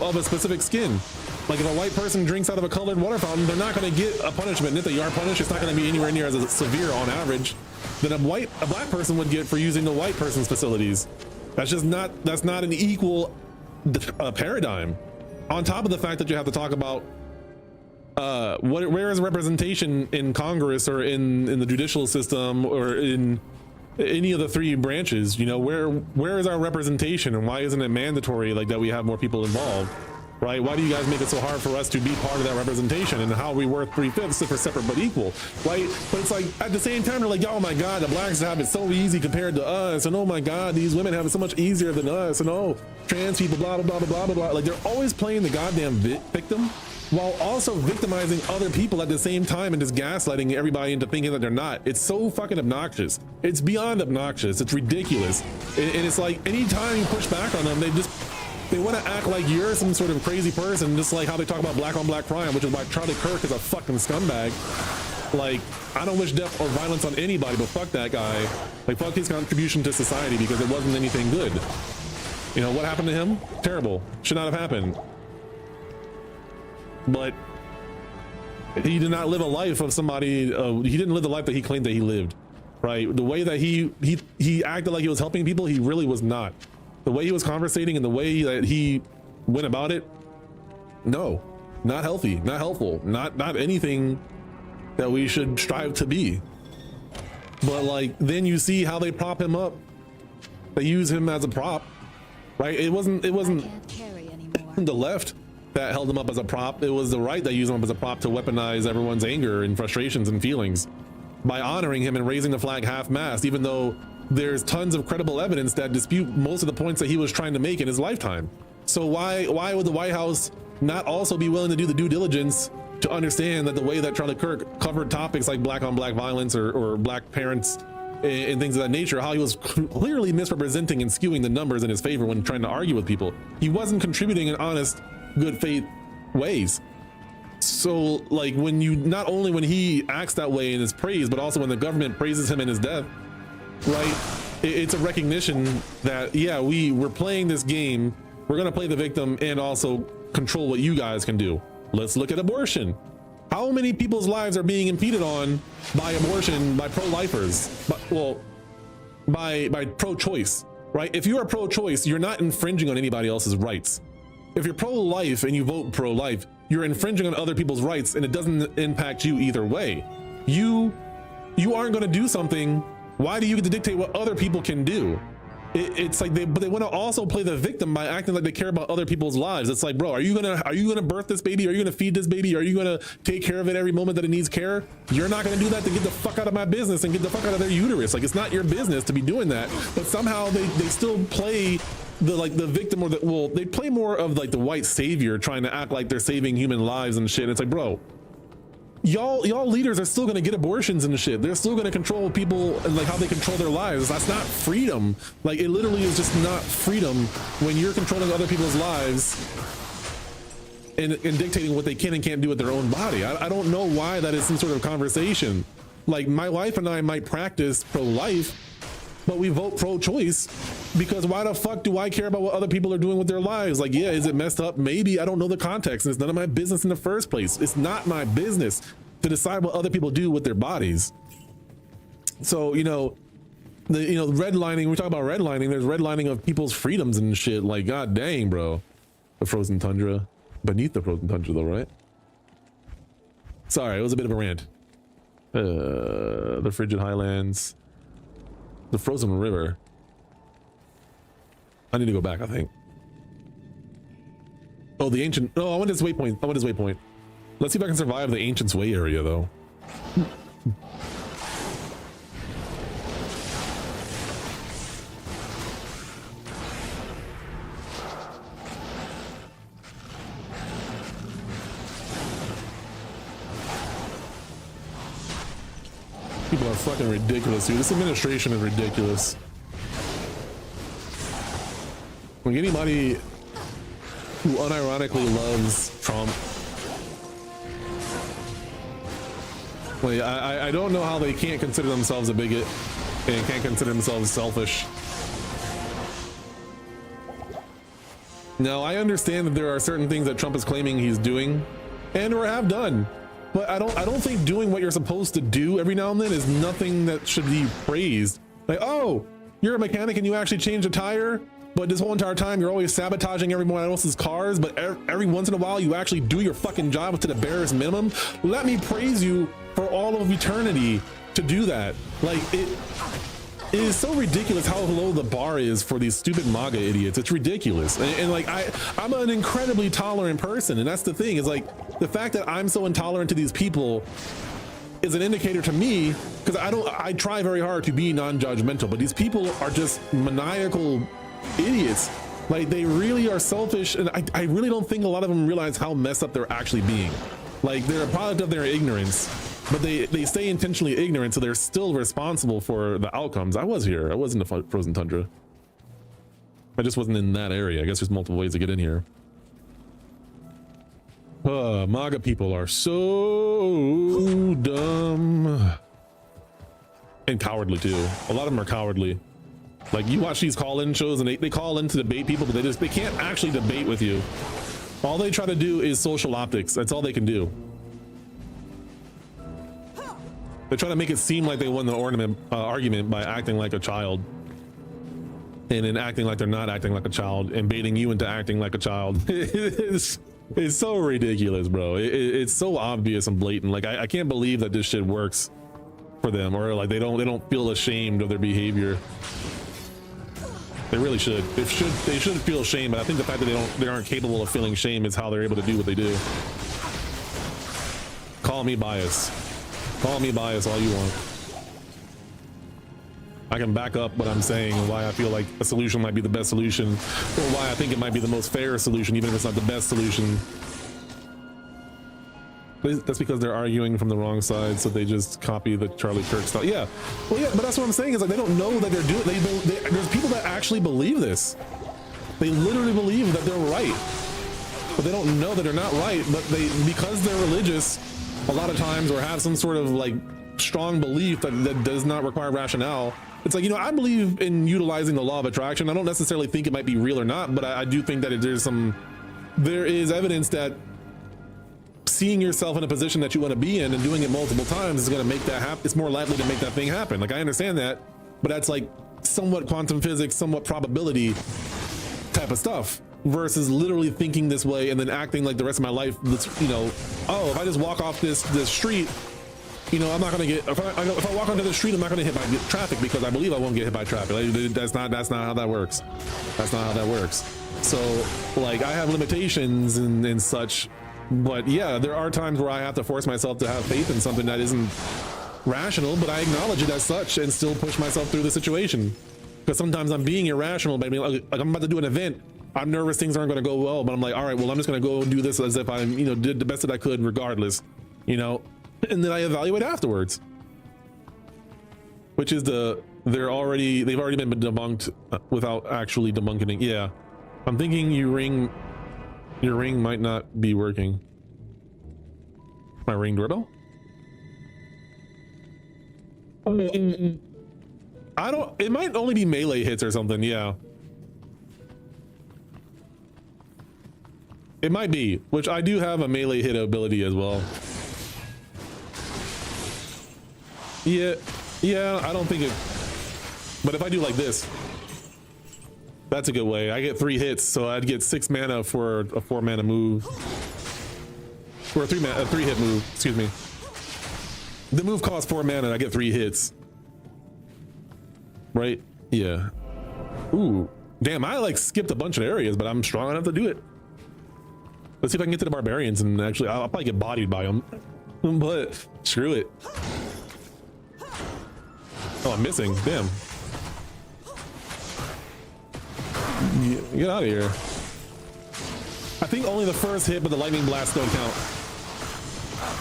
of a specific skin. Like if a white person drinks out of a colored water fountain, they're not going to get a punishment. And if they are punished, it's not going to be anywhere near as severe on average than a black person would get for using the white person's facilities. That's not an equal paradigm. On top of the fact that you have to talk about where is representation in Congress or in the judicial system or in any of the three branches. You know, where is our representation, and why isn't it mandatory like that we have more people involved, right? Why do you guys make it so hard for us to be part of that representation, and how are we worth 3/5 if we're separate but equal, right? But it's like at the same time they're like, oh my god, the blacks have it so easy compared to us, and oh my god, these women have it so much easier than us, and oh, trans people, blah blah blah blah blah blah. Like they're always playing the goddamn victim, while also victimizing other people at the same time, and just gaslighting everybody into thinking that they're not. It's so fucking obnoxious. It's beyond obnoxious. It's ridiculous. And it's like anytime you push back on them, they want to act like you're some sort of crazy person, just like how they talk about black on black crime, which is why Charlie Kirk is a fucking scumbag. Like, I don't wish death or violence on anybody, but fuck that guy. Like, fuck his contribution to society, because it wasn't anything good. You know, what happened to him? Terrible. Should not have happened. But he did not live a life of somebody, he didn't live the life that he claimed that he lived, right? The way that he acted like he was helping people, he really was not. The way he was conversating and the way that he went about it, no, not healthy, not helpful, not anything that we should strive to be. But like, then you see how they prop him up. They use him as a prop, right? It wasn't the left that held him up as a prop. It was the right that used him up as a prop to weaponize everyone's anger and frustrations and feelings by honoring him and raising the flag half-mast, even though there's tons of credible evidence that dispute most of the points that he was trying to make in his lifetime. So why would the White House not also be willing to do the due diligence to understand that the way that Charlie Kirk covered topics like black on black violence or black parents and things of that nature, how he was clearly misrepresenting and skewing the numbers in his favor when trying to argue with people? He wasn't contributing in honest, good faith ways. So like, when you, not only when he acts that way and is praised, but also when the government praises him in his death, right? It's a recognition that, yeah, we're playing this game, we're gonna play the victim and also control what you guys can do. Let's look at abortion. How many people's lives are being impeded on by abortion, by pro-lifers, by pro-choice, right? If you are pro-choice, you're not infringing on anybody else's rights. If you're pro-life and you vote pro-life, you're infringing on other people's rights, and it doesn't impact you either way. You aren't going to do something. Why do you get to dictate what other people can do? It's like they want to also play the victim by acting like they care about other people's lives. It's like, bro, are you gonna birth this baby? Are you gonna feed this baby? Are you gonna take care of it every moment that it needs care? You're not gonna do that. To get the fuck out of my business and get the fuck out of their uterus. Like, it's not your business to be doing that. But somehow they still play the victim, or they play more of like the white savior, trying to act like they're saving human lives and shit. It's like, bro, y'all leaders are still gonna get abortions and shit. They're still gonna control people and like how they control their lives. That's not freedom. Like, it literally is just not freedom when you're controlling other people's lives and dictating what they can and can't do with their own body. I don't know why that is some sort of conversation. Like, my wife and I might practice pro-life, but we vote pro-choice, because why the fuck do I care about what other people are doing with their lives? Like, yeah, is it messed up? Maybe. I don't know the context, and it's none of my business in the first place. It's not my business to decide what other people do with their bodies. So, redlining, we talk about redlining, there's redlining of people's freedoms and shit. Like, god dang, bro. The frozen tundra. Beneath the frozen tundra though, right? Sorry, it was a bit of a rant. The frigid highlands. The frozen river. I need to go back, I think. Oh, the ancient. Oh, I want this waypoint. Let's see if I can survive the Ancient's Way area, though. People are fucking ridiculous, dude. This administration is ridiculous. Like, anybody who unironically loves Trump, like, I don't know how they can't consider themselves a bigot and can't consider themselves selfish. Now, I understand that there are certain things that Trump is claiming he's doing and or have done, but I don't think doing what you're supposed to do every now and then is nothing that should be praised. Like, oh, you're a mechanic and you actually change a tire, but this whole entire time you're always sabotaging everyone else's cars, but every once in a while you actually do your fucking job to the barest minimum. Let me praise you for all of eternity to do that. Like, it is so ridiculous how low the bar is for these stupid MAGA idiots. It's ridiculous. And like I'm an incredibly tolerant person, and that's the thing, is like the fact that I'm so intolerant to these people is an indicator to me, because I try very hard to be non-judgmental, but these people are just maniacal idiots. Like, they really are selfish, and I really don't think a lot of them realize how messed up they're actually being. Like, they're a product of their ignorance, but they stay intentionally ignorant, so they're still responsible for the outcomes. I was here. I was in the frozen tundra. I just wasn't in that area. I guess there's multiple ways to get in here. MAGA people are so dumb. And cowardly, too. A lot of them are cowardly. Like, you watch these call-in shows, and they call in to debate people, but they can't actually debate with you. All they try to do is social optics. That's all they can do. They try to make it seem like they won the argument by acting like a child, and then acting like they're not acting like a child, and baiting you into acting like a child. It's so ridiculous, bro. It's so obvious and blatant. Like, I can't believe that this shit works for them, or like they don't feel ashamed of their behavior. They really should. They should feel shame, but I think the fact that they aren't capable of feeling shame is how they're able to do what they do. Call me biased. Call me biased all you want. I can back up what I'm saying and why I feel like a solution might be the best solution, or why I think it might be the most fair solution, even if it's not the best solution. That's because they're arguing from the wrong side, so they just copy the Charlie Kirk style. Yeah, well, yeah, but that's what I'm saying, is like they don't know that they're doing. There's people that actually believe this. They literally believe that they're right, but they don't know that they're not right. But because they're religious, a lot of times, or have some sort of like strong belief that does not require rationale. It's like, you know, I believe in utilizing the law of attraction. I don't necessarily think it might be real or not, but I do think that there is evidence that seeing yourself in a position that you want to be in and doing it multiple times is going to make that happen. It's more likely to make that thing happen. Like, I understand that, but that's like somewhat quantum physics, somewhat probability type of stuff, versus literally thinking this way and then acting like the rest of my life, you know, oh, if I just walk off this street, you know, I'm not going to get, if I walk onto the street, I'm not going to hit by traffic because I believe I won't get hit by traffic. Like, that's not how that works. That's not how that works. So like, I have limitations and such. But yeah, there are times where I have to force myself to have faith in something that isn't rational, but I acknowledge it as such and still push myself through the situation. Because sometimes I'm being irrational, but I mean, like I'm about to do an event, I'm nervous things aren't going to go well, but I'm like, all right, well, I'm just going to go and do this as if I, you know, did the best that I could regardless, you know, and then I evaluate afterwards. Which is they've already been debunked without actually debunking it. Yeah, I'm thinking your ring might not be working. My Ring doorbell? I don't, it might only be melee hits or something, yeah. It might be, which I do have a melee hit ability as well. Yeah, I don't think it, but if I do like this, that's a good way. I get 3 hits, so I'd get 6 mana for a 4 mana move. Or a 3 hit move, excuse me. The move costs 4 mana and I get 3 hits. Right? Yeah. Ooh. Damn, I like skipped a bunch of areas, but I'm strong enough to do it. Let's see if I can get to the barbarians, and actually I'll probably get bodied by them. But screw it. Oh, I'm missing. Damn. Get out of here. I think only the first hit, but the lightning blast don't count.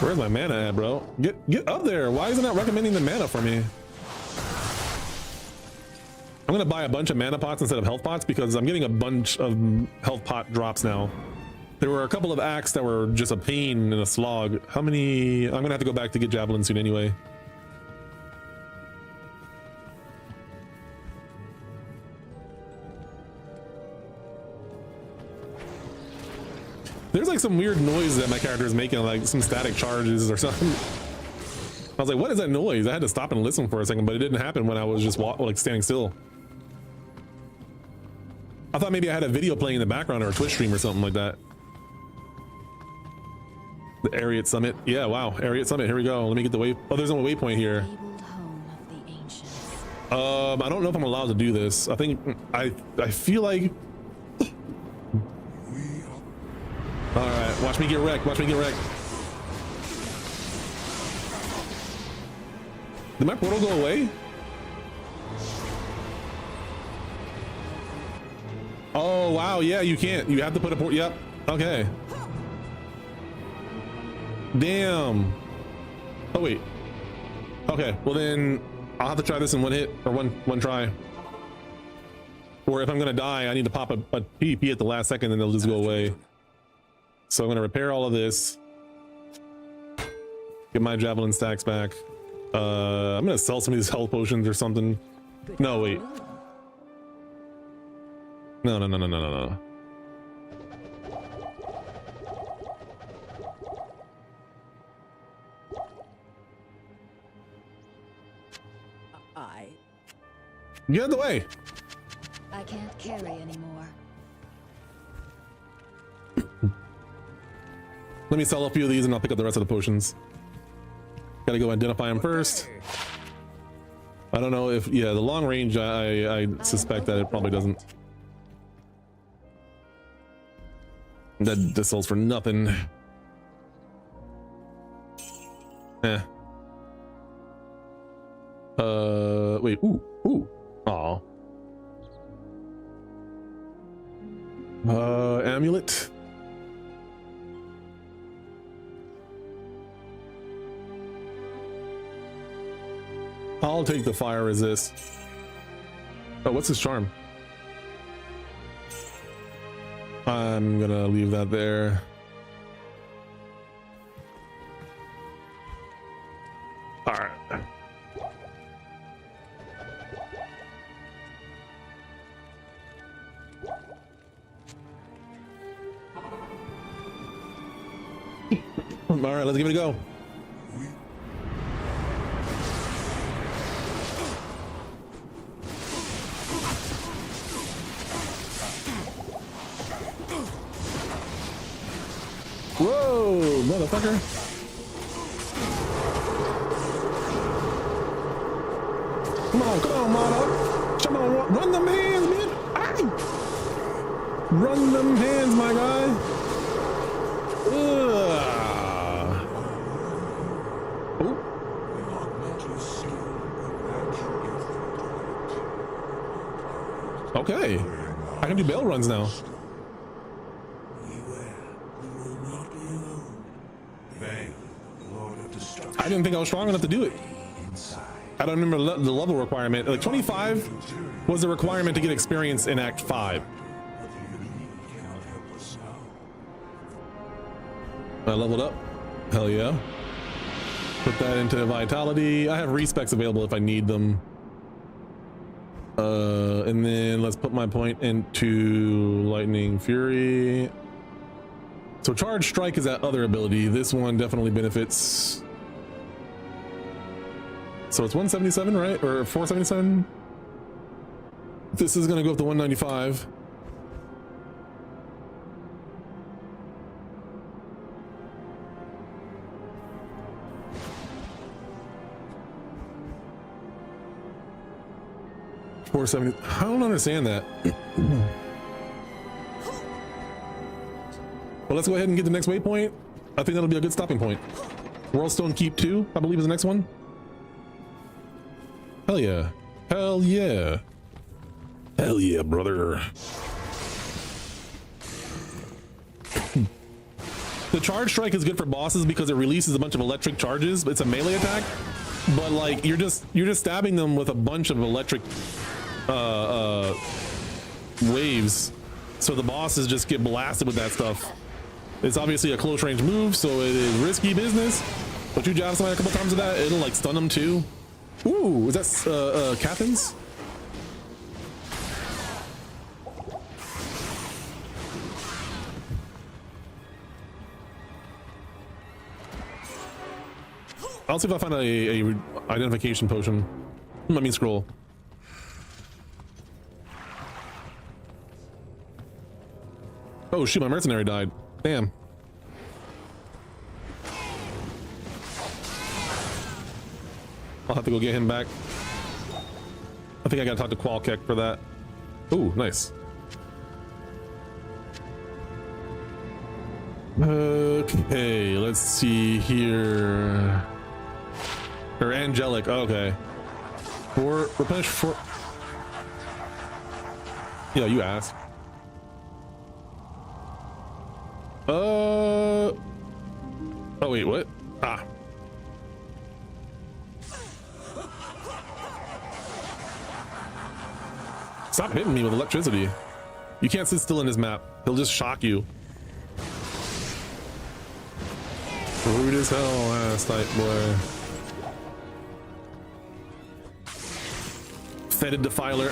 Where's my mana at, bro? Get up there. Why isn't it recommending the mana for me? I'm gonna buy a bunch of mana pots instead of health pots because I'm getting a bunch of health pot drops now. There were a couple of acts that were just a pain and a slog. How many? I'm gonna have to go back to get javelin soon anyway. There's like some weird noise that my character is making, like some static charges or something. I was like, what is that noise? I had to stop and listen for a second, but it didn't happen when I was just like standing still. I thought maybe I had a video playing in the background or a Twitch stream or something like that. The Ariat Summit. Yeah, wow. Ariat Summit. Here we go. Let me get the way. Oh, there's no waypoint here. I don't know if I'm allowed to do this. I think I feel like. All right, watch me get wrecked. Watch me get wrecked. Did my portal go away? Oh wow, yeah, you can't. You have to put a port. Yep. Okay. Damn. Oh wait. Okay. Well then, I'll have to try this in one hit or one try. Or if I'm gonna die, I need to pop a PvP at the last second, and they'll just go away. So I'm gonna repair all of this. Get my javelin stacks back. I'm gonna sell some of these health potions or something. No, wait. No. Get out of the way. I can't carry anymore. Let me sell a few of these and I'll pick up the rest of the potions. Gotta go identify them first. I don't know if, yeah, the long range, I suspect that it probably doesn't. That sells for nothing. Eh. Wait, ooh. Aw. Amulet. I'll take the fire resist. Oh, what's his charm? I'm gonna leave that there. All right. All right, let's give it a go. Whoa, motherfucker. Come on, mother. Come on, run them hands, man. Aye. Run them hands, my guy. Ooh. Okay. I can do bail runs now. I didn't think I was strong enough to do it. I don't remember the level requirement. Like 25 was the requirement to get experience in Act 5. I leveled up. Hell yeah. Put that into vitality. I have respecs available if I need them. And then let's put my point into lightning fury. So charge strike is that other ability. This one definitely benefits. So it's 177, right? Or 477? This is gonna go up to 195. $470. I don't understand that. Well, let's go ahead and get the next waypoint. I think that'll be a good stopping point. Worldstone Keep 2, I believe, is the next one. Hell yeah. Hell yeah. Hell yeah, brother. The charge strike is good for bosses because it releases a bunch of electric charges. It's a melee attack, but like you're just stabbing them with a bunch of electric waves, so the bosses just get blasted with that stuff. It's obviously a close range move, so it is risky business, but you jab somebody a couple times with that, it'll like stun them too. Ooh, is that Cathins? I'll see if I find a identification potion. Let me scroll. Oh shoot, my mercenary died. Damn. I'll have to go get him back. think I gotta talk to Qualkek for that. Ooh, nice. Okay, let's see here. Or angelic, okay. For replenish for. Yeah, you ask. Oh wait, what? Ah. Stop hitting me with electricity. You can't sit still in this map. He'll just shock you. Rude as hell, ass type boy. Fetid defiler.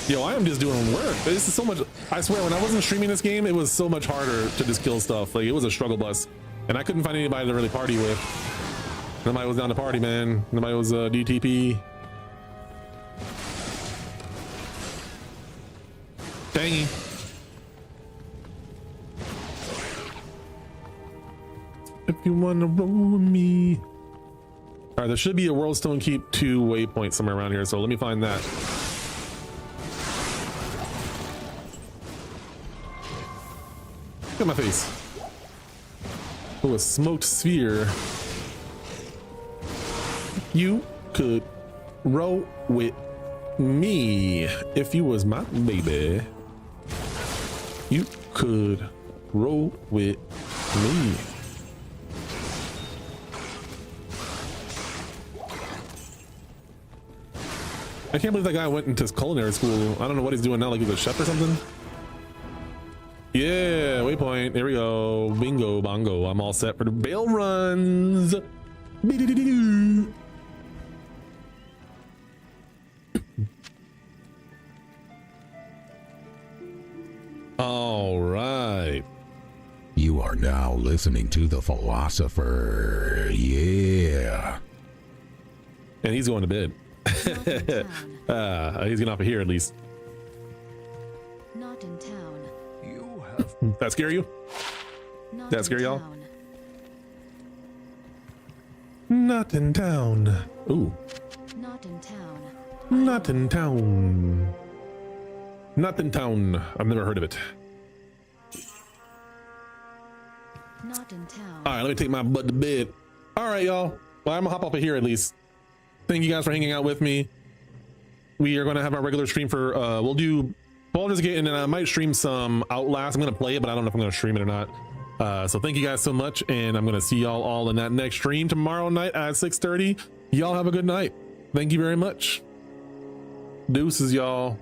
Yo, I am just doing work. This is so much. I swear, when I wasn't streaming this game, it was so much harder to just kill stuff. Like, it was a struggle bus, and I couldn't find anybody to really party with. Nobody was down to party, man. Nobody was DTP. Dang. If you wanna roll with me. All right, there should be a World Stone Keep 2 waypoint somewhere around here, so let me find that. Look at my face. Oh, a smoked sphere. You could roll with me if you was my baby. You could roll with me. I can't believe that guy went into culinary school. I don't know what he's doing now, like he's a chef or something. Yeah, waypoint. There we go. Bingo, bongo. I'm all set for the bail runs. All right. You are now listening to the philosopher. Yeah. And he's going to bed. He's getting off of here at least. Not in town. You have. That scare you? Not That scare in y'all? town. Not in town. Ooh. Not in town. Not in town. Not in town. I've never heard of it. Not in town. All right, let me take my butt to bed. All right, y'all. Well, I'm gonna hop off of here at least. Thank you guys for hanging out with me. We are gonna have our regular stream for we'll do Baldur's Gate, and then I might stream some Outlast. I'm gonna play it, but I don't know if I'm gonna stream it or not. So thank you guys so much, and I'm gonna see y'all all in that next stream tomorrow night at 6:30. Y'all have a good night. Thank you very much. Deuces, y'all.